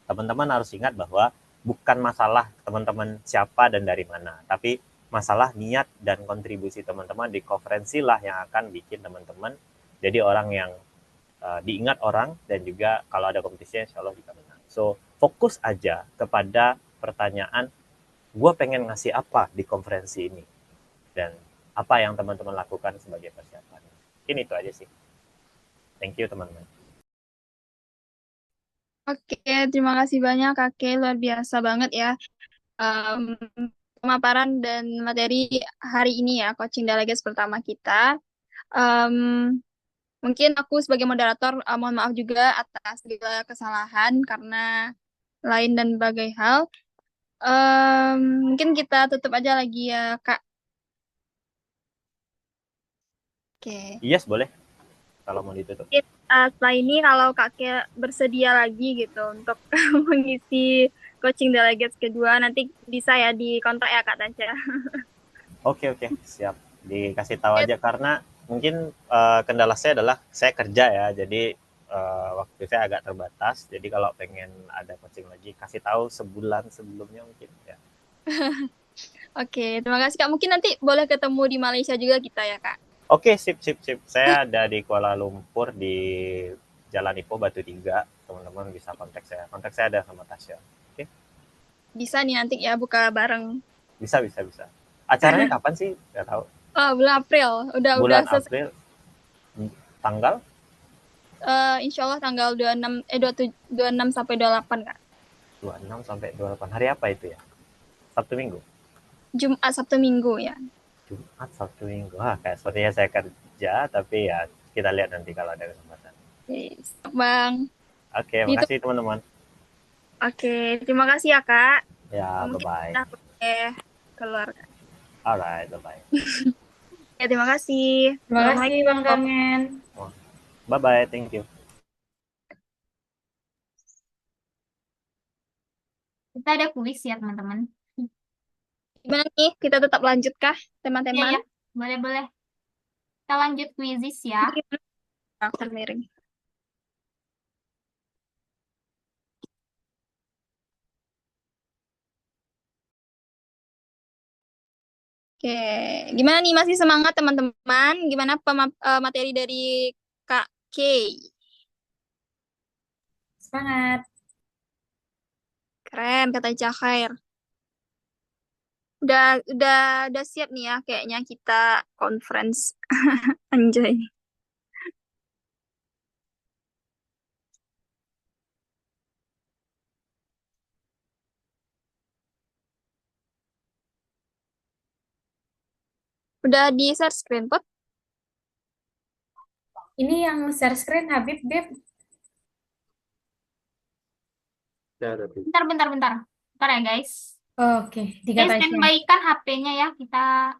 Teman-teman harus ingat bahwa bukan masalah teman-teman siapa dan dari mana, tapi masalah niat dan kontribusi teman-teman di konferensi lah yang akan bikin teman-teman jadi orang yang diingat orang dan juga kalau ada kompetisinya insya Allah juga menang. So, fokus aja kepada pertanyaan gue pengen ngasih apa di konferensi ini dan apa yang teman-teman lakukan sebagai persiapan. Mungkin itu aja sih. Thank you teman-teman. Oke, terima kasih banyak Kak Kay, luar biasa banget ya pemaparan dan materi hari ini ya, coaching delegates pertama kita. Mungkin aku sebagai moderator mohon maaf juga atas segala kesalahan karena lain dan berbagai hal. Mungkin kita tutup aja lagi ya Kak. Oke. Yes, boleh. Kalau mau ditutup. Setelah ini kalau Kak Kia bersedia lagi gitu untuk mengisi coaching delegates kedua, nanti bisa ya dikontak ya Kak Tasya. Oke, siap. Dikasih tahu aja karena mungkin kendala saya adalah saya kerja ya, jadi waktu saya agak terbatas. Jadi kalau pengen ada coaching lagi, kasih tahu sebulan sebelumnya mungkin ya. Oke, terima kasih Kak. Mungkin nanti boleh ketemu di Malaysia juga kita ya Kak. Oke, sip. Saya ada di Kuala Lumpur di Jalan Ipoh Batu 3. Teman-teman bisa kontak saya. Kontak saya ada sama Tasya. Oke. Bisa nih nanti ya buka bareng. Bisa. Acaranya kapan sih? Nggak tahu. Oh, bulan April. Bulan April. Tanggal? Insya Allah tanggal 26 sampai 28 Kak. 26 sampai 28. Hari apa itu ya? Sabtu Minggu? Jumat Sabtu Minggu ya. Jumat Sabtu Minggu. Kayak sepertinya saya kerja, tapi ya kita lihat nanti kalau ada kesempatan. Yes, Bang. Oke, makasih teman-teman. Oke, terima kasih ya Kak. Ya, bye-bye. Keluar. Alright, bye-bye. Ya, terima kasih. Terima kasih Bang Kangen. Bye-bye, thank you. Kita ada kuis ya teman-teman. Gimana nih? Kita tetap lanjut kah teman-teman? Ya. Boleh. Kita lanjut kuisis ya. Aku miring. Oke, gimana nih masih semangat teman-teman? Gimana materi dari Kak Kay? Semangat. Keren kata Cakhair. Udah siap nih ya kayaknya kita conference. Anjay. Udah di share screen, Pot? Ini yang share screen Habib, Beb. Bentar. Bentar ya, guys. Oke, tiga Tasya. Standby-kan HP-nya ya. Kita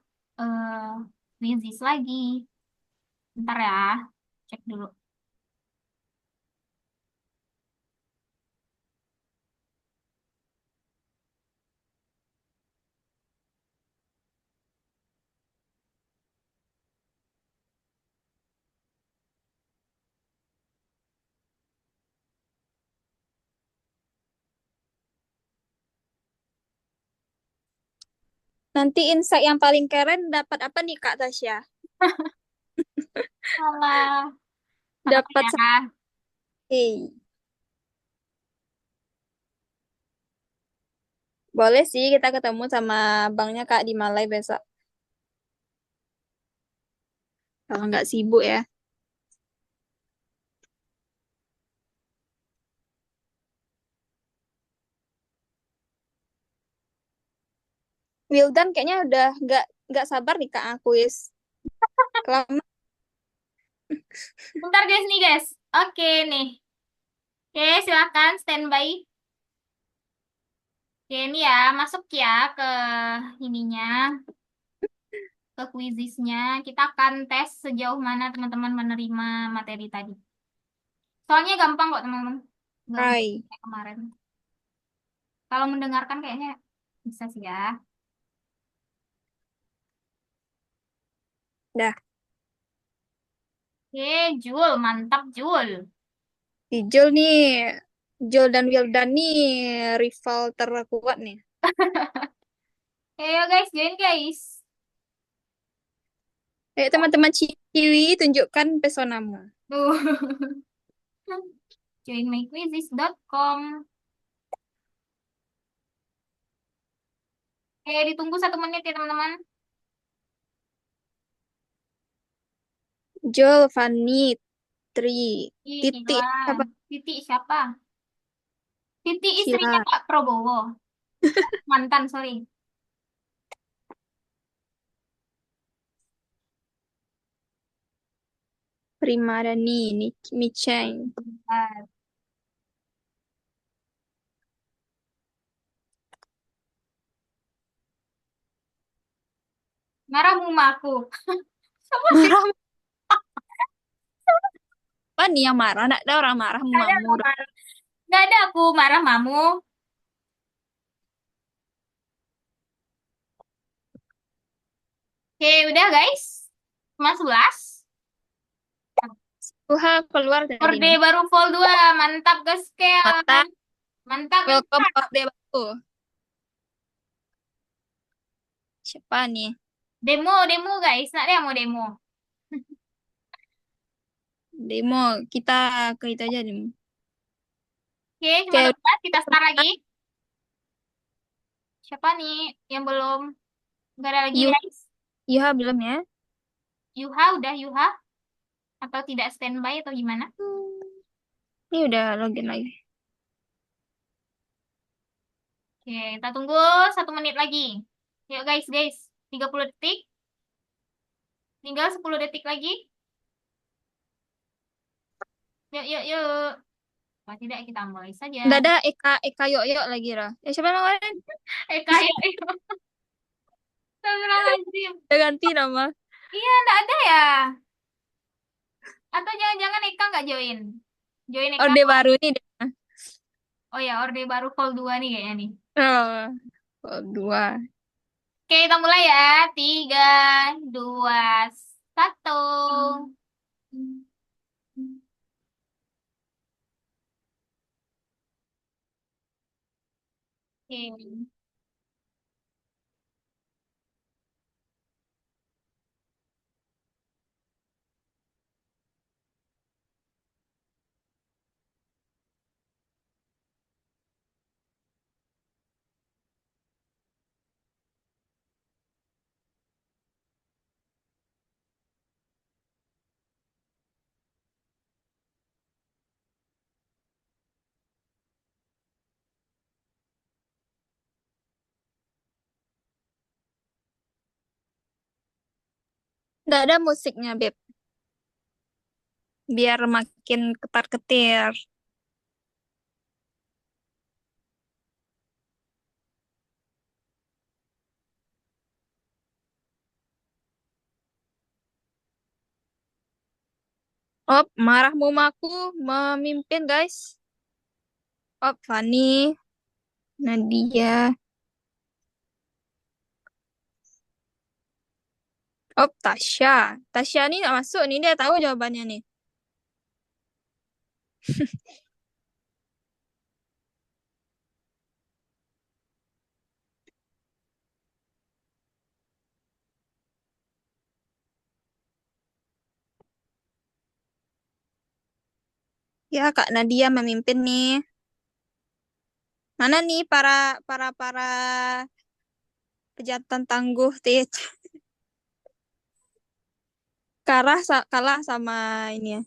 quizzes lagi. Bentar ya. Cek dulu. Nanti insight yang paling keren dapat apa nih Kak Tasya? Salah. Dapat ya. Boleh sih kita ketemu sama abangnya Kak di Malai besok. Kalau nggak sibuk ya. Wildan kayaknya udah nggak sabar nih Kak kuis. Kelama. Bentar guys nih guys. Oke nih. Oke silakan standby. Oke ini ya masuk ya ke ininya. Ke quizisnya. Kita akan tes sejauh mana teman-teman menerima materi tadi. Soalnya gampang kok teman-teman. Gampang kayak kemarin. Kalau mendengarkan kayaknya bisa sih ya. Dah. Oke, Jul, mantap Jul. Jul nih, Jul dan Wildan nih rival terkuat nih. Ayo guys, join guys. Ayo teman-teman Ciwi, tunjukkan pesonamu. Join myquizzes.com. Oke, ditunggu 1 menit ya teman-teman. Jul, Fanny, Tri, Titi. Siapa? Titi siapa? Titi istrinya Sila. Pak Prabowo. Mantan, sorry. Primadani, Micheng. Marah mumaku. Marah. Apa nih yang marah? Nggak ada orang marah mamu. Nggak ada aku marah mamu. Oke, udah guys. Cuma 11. Tuhan keluar dari Orde ini. baru vol 2. Mantap guys. Mantap. Mantap. Welcome Orde baru. Siapa nih? Demo guys. Nak dia mau demo. Demo. Kita ke itu aja demo. Oke, cuma 12. Kita start lagi. Siapa nih yang belum? Nggak ada lagi guys. Yuha belum ya? Yuha udah Yuha? Atau tidak standby atau gimana? Ini udah login lagi. Oke, kita tunggu 1 menit lagi. Yuk guys. 30 detik. Tinggal 10 detik lagi. Yuk. Kalau tidak kita mulai saja. Nggak ada Eka Yoyo lagi lah. Siapa namanya? Eka Yoyo. Astagfirullahaladzim. Udah ganti nama. Iya, nggak ada ya. Atau jangan-jangan Eka nggak join? Join Eka. Orde baru nih. Oh ya, orde baru vol 2 nih kayaknya nih. Oh, vol 2. Oke, kita mulai ya. 3, 2, 1. Oke. Nggak ada musiknya, Beb. Biar makin ketar-ketir. Oh, marah mumaku memimpin, guys. Oh, Fani, Nadia. Oh, Tasya. Tasya nih nggak masuk nih, dia tahu jawabannya nih. Ya, Kak Nadia memimpin nih. Mana nih para pejantan tangguh, Tit? Kalah sama ini ya.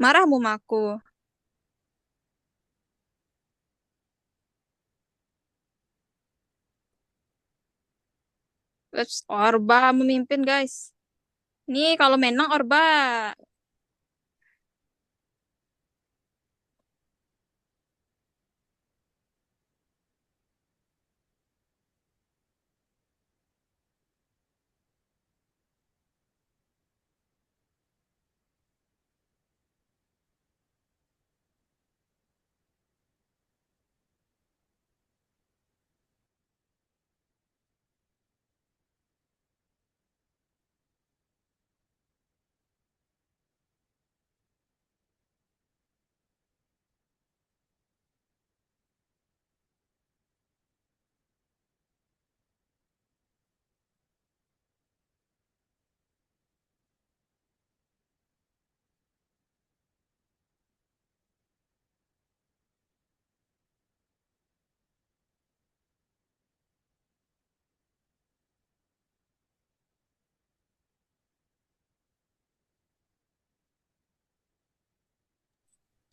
Marah mumaku. Let's Orba memimpin, guys. Nih kalau menang Orba.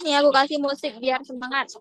Nih aku kasih musik biar semangat.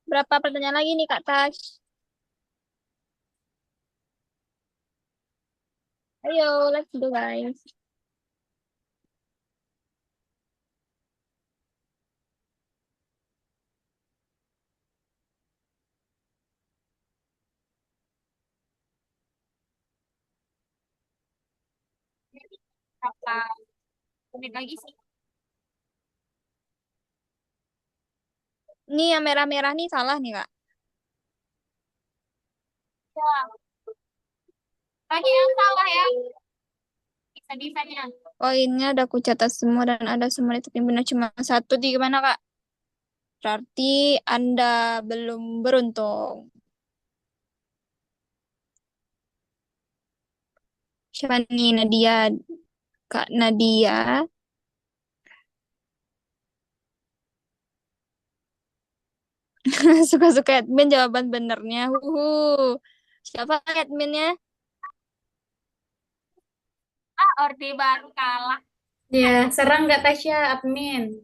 Berapa pertanyaan lagi nih Kak Tash? Ayo, let's do guys. Berapa menit lagi sih? Nih yang merah-merah nih salah nih Kak. Ya. Lagi yang salah ya. Bisa-bisanya. Poinnya ada aku catat semua dan ada semua itu benar cuma satu di mana Kak? Berarti Anda belum beruntung. Siapa nih Nadia? Kak Nadia. Suka-suka admin jawaban benernya. Siapa adminnya? Ah, Orde baru kalah. Ya, serang nggak Tasya, admin?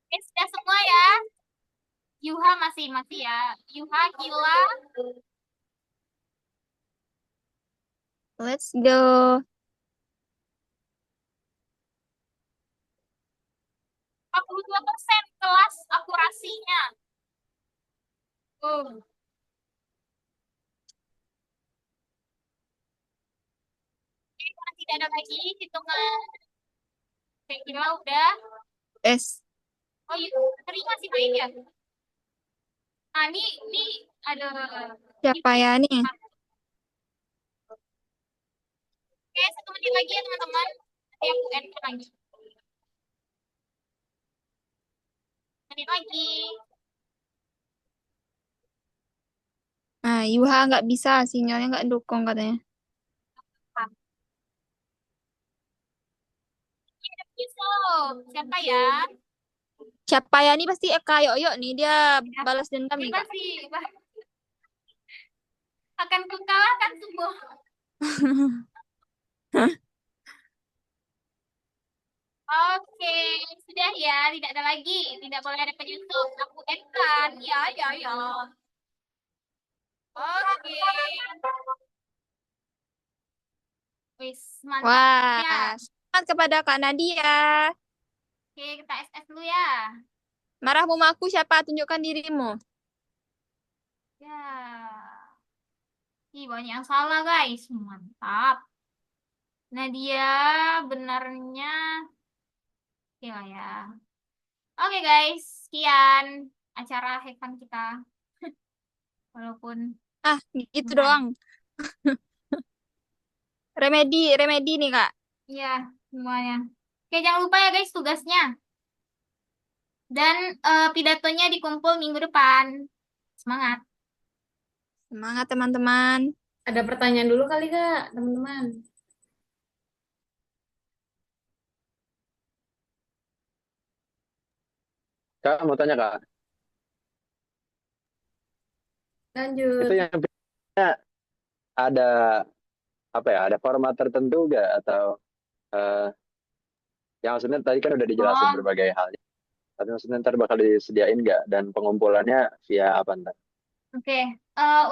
Sudah semua ya. Yuha masih ya. Yuha, Gila. Let's go. 42% kelas akurasinya. Oh. Oke, karena tidak ada lagi hitungan. Kira udah. Es. Oh iya, tadi masih main ya? Nah, ini ada Siapa ya nih? Oke, 1 menit lagi ya teman-teman. aku add lagi. Edit lagi. Nah, Yuha nggak bisa, sinyalnya nggak dukung katanya. Bisa. Siapa ya? Siapa ya nih pasti Eka Yoyo nih, dia balas dendam Ini nih, Kak. pasti akan kukalahkan semua. Oke, sudah ya, tidak ada lagi, tidak boleh ada penyusup. Aku add kan, ya, ya, ya. Oke, wis mantap ya. Wah, selamat kepada Kak Nadia. Oke, kita SS dulu ya. Marahmu sama aku siapa? Tunjukkan dirimu. Ya. Ih, banyak yang salah, guys. Mantap. Nadia, benarnya. Oke lah ya. Oke, guys. Sekian acara have fun kita. Walaupun Ah, gitu benar. doang. Remedi nih, Kak. Iya, semuanya. Oke, jangan lupa ya, guys, tugasnya. Dan pidatonya dikumpul minggu depan. Semangat. Semangat, teman-teman. Ada pertanyaan dulu kali Kak, teman-teman. Kak, mau tanya Kak, Lanjut. itu yang ada apa ya? Ada format tertentu nggak atau eh, yang maksudnya tadi kan udah dijelasin Oh, berbagai halnya. Tapi maksudnya ntar bakal disediain nggak dan pengumpulannya via apa ntar? oke.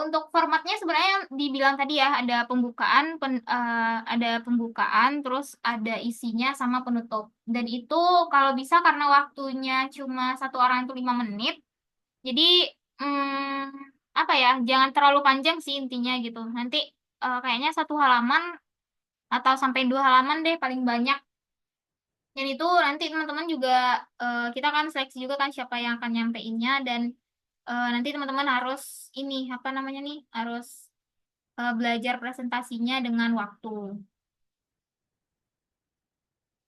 Untuk formatnya sebenarnya dibilang tadi ya, ada pembukaan, ada pembukaan, terus ada isinya sama penutup. Dan itu kalau bisa karena waktunya cuma satu orang itu 5 menit, jadi apa ya, jangan terlalu panjang sih intinya gitu. Nanti kayaknya 1 halaman atau sampai 2 halaman deh paling banyak. Dan itu nanti teman-teman juga kita kan seleksi juga kan siapa yang akan nyampeinnya dan nanti teman-teman harus ini apa namanya nih harus belajar presentasinya dengan waktu.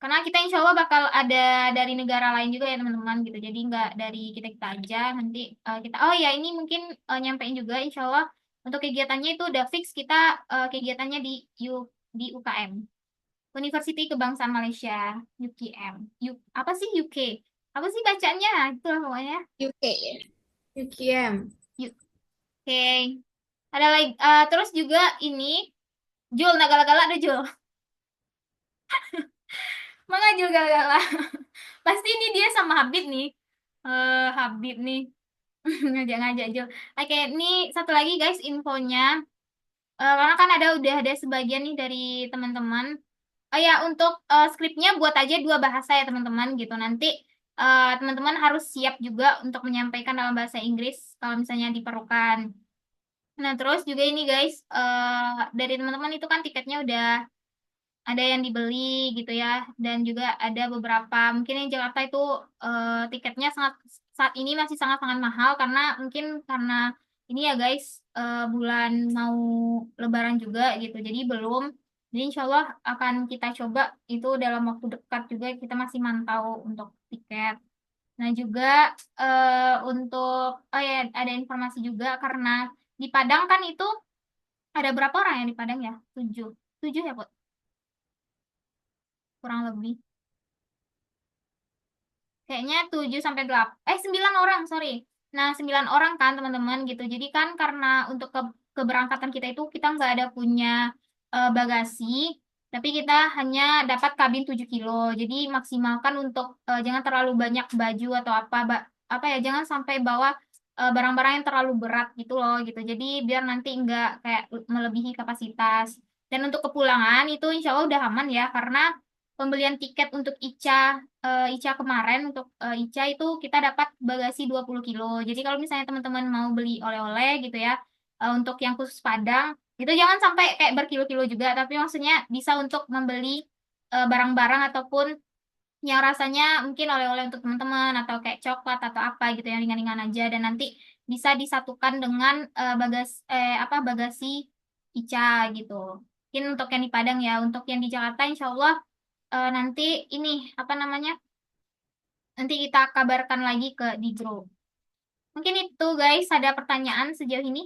Karena kita insya Allah bakal ada dari negara lain juga ya teman-teman gitu. Jadi nggak dari kita-kita aja. Nanti kita, oh ya ini mungkin nyampein juga insya Allah untuk kegiatannya itu udah fix kita kegiatannya di UKM. University Kebangsaan Malaysia, UKM. Apa sih UK? Apa sih bacanya? Itulah pokoknya. UK. UKM. Oke. Ada lagi, terus juga ini, Jul, nak galak-galak ada Jul. Mana Jul galak-galak? Pasti ini dia sama Habib nih. Habib nih. Ngajak-ngajak Jul. Oke, ini satu lagi guys infonya. Karena kan udah ada sebagian nih dari teman-teman. Oh ya, untuk skripnya buat aja 2 bahasa ya teman-teman gitu. Nanti teman-teman harus siap juga untuk menyampaikan dalam bahasa Inggris kalau misalnya diperlukan. Nah, terus juga ini guys, dari teman-teman itu kan tiketnya udah ada yang dibeli gitu ya. Dan juga ada beberapa, mungkin yang Jakarta itu tiketnya saat ini masih sangat-sangat mahal karena mungkin karena ini ya guys, bulan mau Lebaran juga gitu. Jadi belum. Jadi insya Allah akan kita coba itu dalam waktu dekat juga kita masih mantau untuk tiket. Nah juga untuk oh ya ada informasi juga karena di Padang kan itu ada berapa orang yang di Padang ya? 7. 7 ya, Bu? Kurang lebih. Kayaknya 7 sampai 8. 9 orang, sorry. Nah, 9 orang kan teman-teman gitu. Jadi kan karena untuk keberangkatan kita itu kita nggak ada punya bagasi, tapi kita hanya dapat kabin 7 kilo. Jadi maksimalkan untuk jangan terlalu banyak baju atau apa ya, jangan sampai bawa barang-barang yang terlalu berat gitu loh gitu. Jadi biar nanti nggak kayak melebihi kapasitas. Dan untuk kepulangan itu insya Allah udah aman ya karena pembelian tiket untuk Ica kemarin untuk Ica itu kita dapat bagasi 20 kilo. Jadi kalau misalnya teman-teman mau beli oleh-oleh gitu ya, untuk yang khusus Padang, itu jangan sampai kayak berkilo-kilo juga, tapi maksudnya bisa untuk membeli barang-barang ataupun yang rasanya mungkin oleh-oleh untuk teman-teman atau kayak coklat atau apa gitu yang ringan-ringan aja dan nanti bisa disatukan dengan bagasi Ica gitu. Mungkin untuk yang di Padang ya, untuk yang di Jakarta insya Allah nanti ini apa namanya? Nanti kita kabarkan lagi di grup. Mungkin itu guys, ada pertanyaan sejauh ini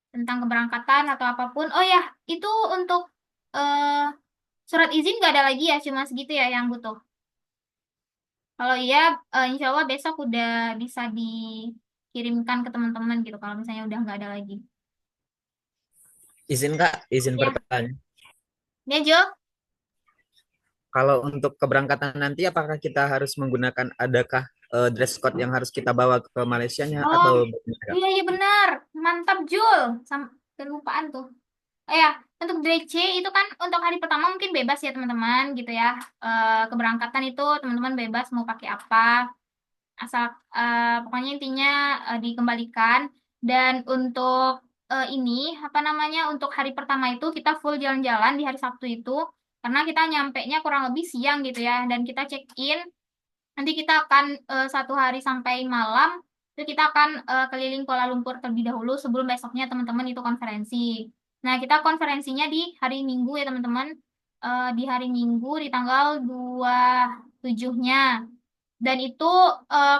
tentang keberangkatan atau apapun. Oh ya, itu untuk surat izin nggak ada lagi ya, cuma segitu ya yang butuh. Kalau iya, insya Allah besok udah bisa dikirimkan ke teman-teman gitu. Kalau misalnya udah nggak ada lagi. Izin Kak, izin Ya. bertanya. Ya Jo? Kalau untuk keberangkatan nanti, apakah kita harus menggunakan, adakah dress code yang harus kita bawa ke Malaysianya Oh, atau bagaimana, Kak? iya benar. Mantap Jul. Kelupaan tuh. Oh ya, untuk DC itu kan untuk hari pertama mungkin bebas ya teman-teman gitu ya. Keberangkatan itu teman-teman bebas mau pakai apa. Asal pokoknya intinya dikembalikan. Dan untuk ini apa namanya, untuk hari pertama itu kita full jalan-jalan di hari Sabtu itu karena kita nyampenya kurang lebih siang gitu ya, dan kita check in. Nanti kita akan 1 hari sampai malam itu kita akan keliling Kuala Lumpur terlebih dahulu sebelum besoknya teman-teman itu konferensi. Nah, kita konferensinya di hari Minggu ya teman-teman. Di hari Minggu di tanggal 27-nya. Dan itu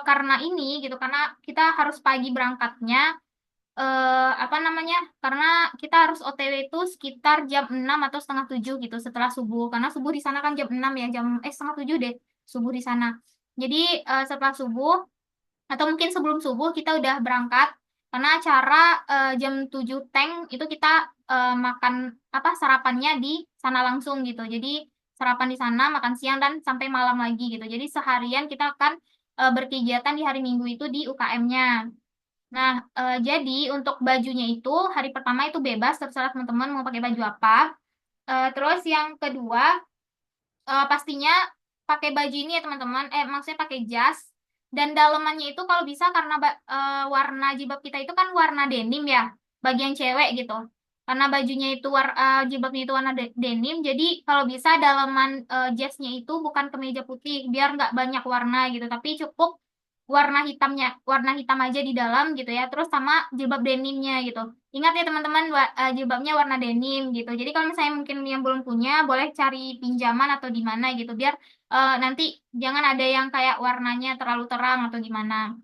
karena ini gitu, karena kita harus pagi berangkatnya, apa namanya, karena kita harus OTW itu sekitar jam 6 atau setengah 7 gitu setelah subuh, karena subuh di sana kan jam 6 ya, setengah 7 deh subuh di sana. Jadi setelah subuh atau mungkin sebelum subuh kita udah berangkat, karena acara jam 7 tank itu kita makan apa sarapannya di sana langsung gitu. Jadi sarapan di sana, makan siang dan sampai malam lagi gitu. Jadi seharian kita akan berkegiatan di hari Minggu itu di UKM-nya. Nah, jadi untuk bajunya itu hari pertama itu bebas, terserah teman-teman mau pakai baju apa. Terus yang kedua, pastinya pakai baju ini ya teman-teman, maksudnya pakai jas. Dan dalamannya itu kalau bisa karena warna jilbab kita itu kan warna denim ya, bagian cewek gitu. Karena bajunya itu jilbabnya itu warna denim, jadi kalau bisa dalaman jasnya itu bukan kemeja putih, biar nggak banyak warna gitu, tapi cukup warna hitam aja di dalam gitu ya, terus sama jilbab denimnya gitu. Ingat ya teman-teman, jilbabnya warna denim gitu. Jadi kalau misalnya mungkin yang belum punya, boleh cari pinjaman atau di mana gitu, biar nanti jangan ada yang kayak warnanya terlalu terang atau gimana.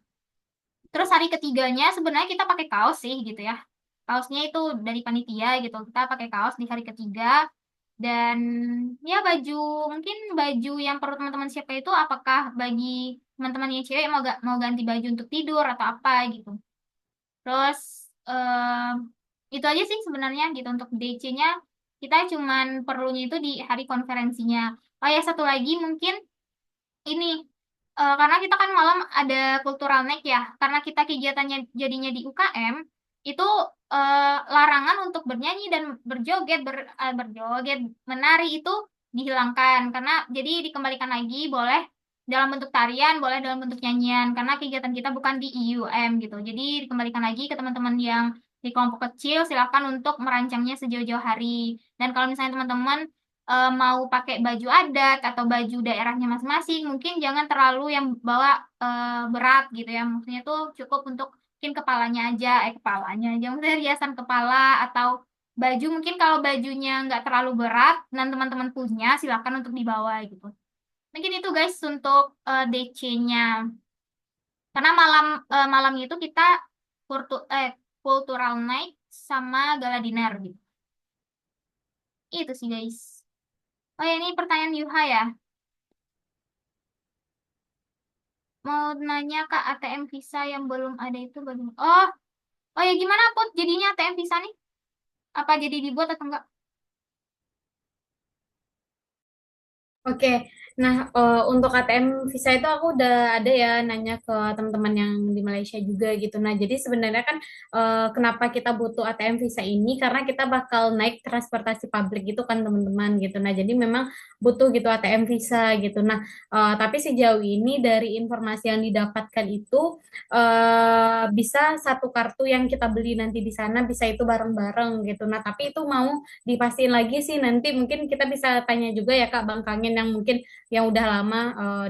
Terus hari ketiganya sebenarnya kita pakai kaos sih gitu ya. Kaosnya itu dari panitia gitu. Kita pakai kaos di hari ketiga. Dan ya mungkin baju yang perlu teman-teman siapkan itu apakah bagi teman-teman yang cewek mau ganti baju untuk tidur atau apa gitu. Terus itu aja sih sebenarnya gitu untuk DC-nya. Kita cuman perlunya itu di hari konferensinya. Oh ya, satu lagi mungkin ini karena kita kan malam ada cultural night ya. Karena kita kegiatannya jadinya di UKM, itu larangan untuk bernyanyi dan berjoget, menari itu dihilangkan. Karena jadi dikembalikan lagi, boleh dalam bentuk tarian, boleh dalam bentuk nyanyian. Karena kegiatan kita bukan di IUM gitu. Jadi dikembalikan lagi ke teman-teman yang di kelompok kecil, silakan untuk merancangnya sejauh-jauh hari. Dan kalau misalnya teman-teman mau pakai baju adat atau baju daerahnya masing-masing, mungkin jangan terlalu yang bawa berat gitu ya. Maksudnya tuh cukup untuk mungkin kepalanya aja, maksudnya riasan kepala atau baju. Mungkin kalau bajunya nggak terlalu berat dan teman-teman punya, silakan untuk dibawa gitu. Mungkin itu guys untuk DC-nya. Karena malamnya itu kita cultural night sama gala dinner gitu. Itu sih guys. Oh ya, ini pertanyaan Yuha ya. Mau nanya Kak, ATM Visa yang belum ada itu bagaimana? Oh ya, gimana Put jadinya ATM Visa nih? Apa jadi dibuat atau enggak? Oke, nah untuk ATM Visa itu aku udah ada ya nanya ke teman-teman yang di Malaysia juga gitu. Nah, jadi sebenarnya kan kenapa kita butuh ATM Visa ini karena kita bakal naik transportasi publik gitu kan teman-teman gitu. Nah, jadi memang butuh gitu ATM Visa gitu. Nah, tapi sejauh ini dari informasi yang didapatkan itu bisa satu kartu yang kita beli nanti di sana bisa itu bareng-bareng gitu. Nah, tapi itu mau dipastiin lagi sih nanti mungkin kita bisa tanya juga ya Kak Bang Kangen yang mungkin yang udah lama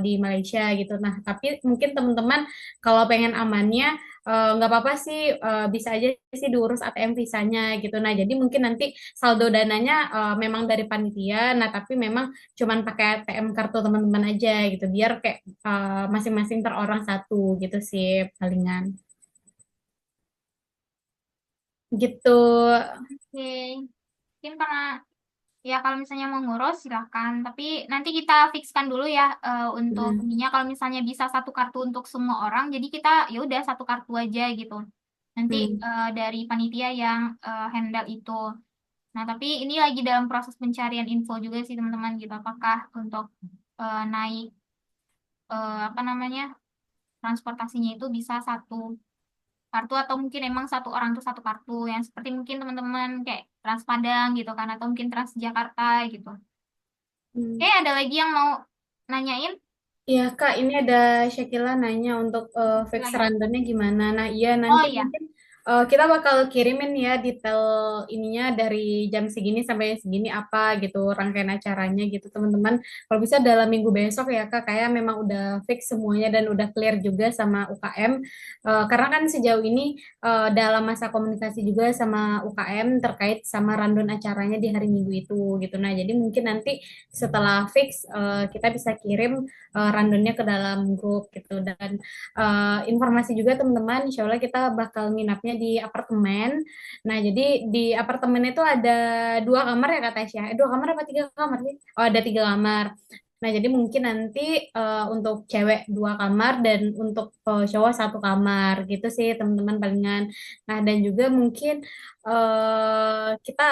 di Malaysia gitu. Nah, tapi mungkin teman-teman kalau pengen amannya nggak apa-apa sih, bisa aja sih diurus ATM visanya gitu. Nah, jadi mungkin nanti saldo dananya memang dari panitia, nah tapi memang cuman pakai ATM kartu teman-teman aja gitu, biar kayak masing-masing per orang satu gitu sih palingan. Gitu. Oke, mungkin karena ya kalau misalnya mau ngurus silakan, tapi nanti kita fixkan dulu ya untuk ininya kalau misalnya bisa satu kartu untuk semua orang, jadi kita ya udah satu kartu aja gitu. Nanti dari panitia yang handle itu. Nah, tapi ini lagi dalam proses pencarian info juga sih teman-teman gitu. Apakah untuk naik apa namanya transportasinya itu bisa satu kartu atau mungkin emang satu orang tuh satu kartu yang seperti mungkin teman-teman kayak Trans Padang gitu kan atau mungkin Transjakarta gitu. Oke, ada lagi yang mau nanyain? Iya Kak, ini ada Syakila nanya untuk fix Silakan. rundownnya gimana. Nah iya Oh nanti iya. mungkin kita bakal kirimin ya detail ininya dari jam segini sampai segini apa gitu rangkaian acaranya gitu teman-teman. Kalau bisa dalam minggu besok ya Kak, kayak memang udah fix semuanya dan udah clear juga sama UKM. Karena kan sejauh ini dalam masa komunikasi juga sama UKM terkait sama rundown acaranya di hari Minggu itu gitu. Nah jadi mungkin nanti setelah fix kita bisa kirim rundownnya ke dalam grup gitu dan informasi juga teman-teman, insya Allah kita bakal nginapnya di apartemen. Nah jadi di apartemen itu ada 2 kamar ya kak Tasya. 2 kamar apa 3 kamar sih? Oh ada 3 kamar. Nah jadi mungkin nanti untuk cewek 2 kamar dan untuk cowok 1 kamar gitu sih teman-teman palingan. Nah dan juga mungkin kita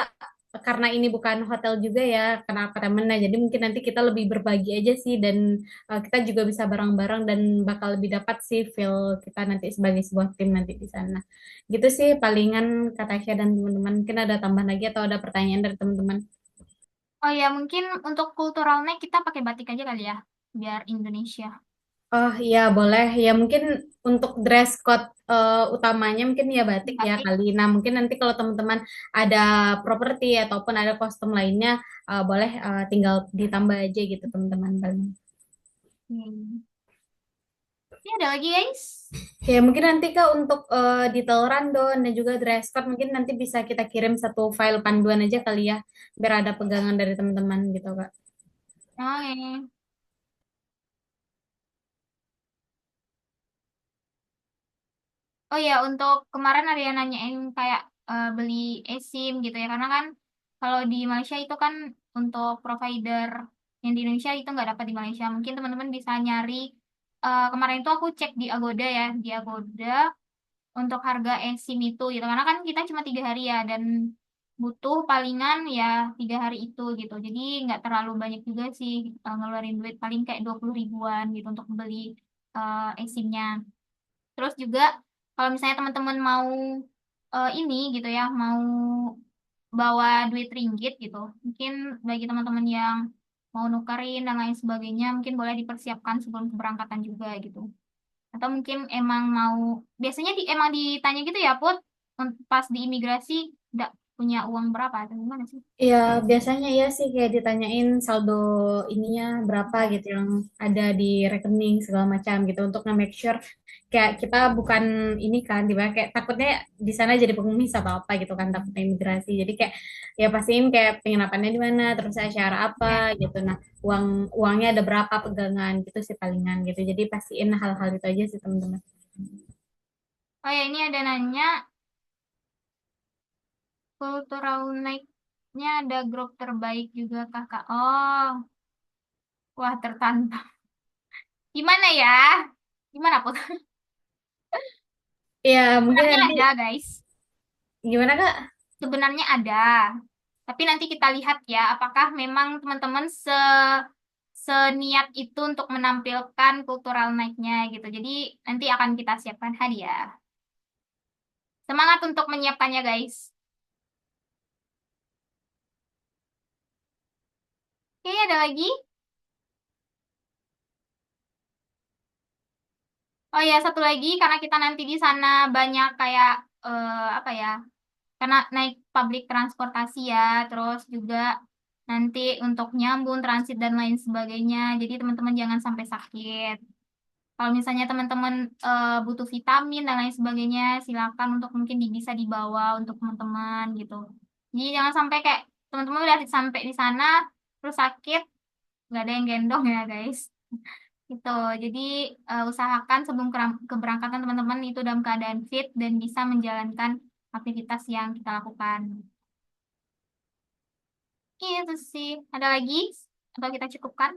karena ini bukan hotel juga ya, karena apartemen, nah jadi mungkin nanti kita lebih berbagi aja sih dan kita juga bisa bareng-bareng dan bakal lebih dapat sih feel kita nanti sebagai sebuah tim nanti di sana. Gitu sih palingan Kak Tasya dan teman-teman. Mungkin ada tambahan lagi atau ada pertanyaan dari teman-teman? Oh ya, mungkin untuk cultural night kita pakai batik aja kali ya, biar Indonesia. Oh iya boleh ya mungkin untuk dress code utamanya mungkin ya batik ya Batik. kali. Nah mungkin nanti kalau teman-teman ada properti ataupun ada kostum lainnya boleh tinggal ditambah aja gitu teman-teman. Ini ada lagi guys. Oke, mungkin nanti Kak untuk detail rundown dan juga dress code mungkin nanti bisa kita kirim satu file panduan aja kali ya, biar ada pegangan dari teman-teman gitu Kak. Oke. Oh ya, untuk kemarin ada yang nanyain kayak beli eSIM gitu ya, karena kan kalau di Malaysia itu kan untuk provider yang di Indonesia itu nggak dapat di Malaysia. Mungkin teman-teman bisa nyari. Kemarin itu aku cek di Agoda ya, di Agoda untuk harga eSIM itu gitu, karena kan kita cuma 3 hari ya dan butuh palingan ya 3 hari itu gitu. Jadi nggak terlalu banyak juga sih ngeluarin duit paling kayak 20 ribuan gitu untuk beli eSIM-nya. Terus juga kalau misalnya teman-teman mau ini gitu ya, mau bawa duit ringgit gitu, mungkin bagi teman-teman yang mau nukerin dan lain sebagainya, mungkin boleh dipersiapkan sebelum keberangkatan juga gitu. Atau mungkin emang mau, biasanya emang ditanya gitu ya, Put, pas di imigrasi, nggak punya uang berapa atau gimana sih? Ya biasanya ya sih kayak ditanyain saldo ininya berapa gitu yang ada di rekening segala macam gitu untuk nge-make sure kayak kita bukan ini kan tiba kayak takutnya di sana jadi pengemis atau apa gitu kan takutnya imigrasi. Jadi kayak ya pastiin kayak penginapannya di mana terus acara apa gitu. Nah, uangnya ada berapa pegangan gitu sih palingan gitu. Jadi pastiin hal-hal itu aja sih teman-teman. Oh ya, ini ada nanya, cultural night-nya ada grup terbaik juga kakak. Oh, wah tertantang. Gimana ya? Gimana Put? Ya mungkin Sebenarnya nanti ada guys. gimana Kak? Sebenarnya ada. Tapi nanti kita lihat ya, apakah memang teman-teman seniat itu untuk menampilkan cultural night-nya gitu. Jadi nanti akan kita siapkan hadiah. Semangat untuk menyiapkannya guys. Oke, ada lagi? Oh ya, satu lagi karena kita nanti di sana banyak kayak apa ya? Karena naik public transportasi ya, terus juga nanti untuk nyambung transit dan lain sebagainya. Jadi teman-teman jangan sampai sakit. Kalau misalnya teman-teman butuh vitamin dan lain sebagainya, silakan untuk mungkin bisa dibawa untuk teman-teman gitu. Jadi jangan sampai kayak teman-teman udah sampai di sana terus sakit, nggak ada yang gendong ya guys. Gitu. Jadi usahakan sebelum keberangkatan teman-teman itu dalam keadaan fit dan bisa menjalankan aktivitas yang kita lakukan. Itu sih. Ada lagi? Atau kita cukupkan?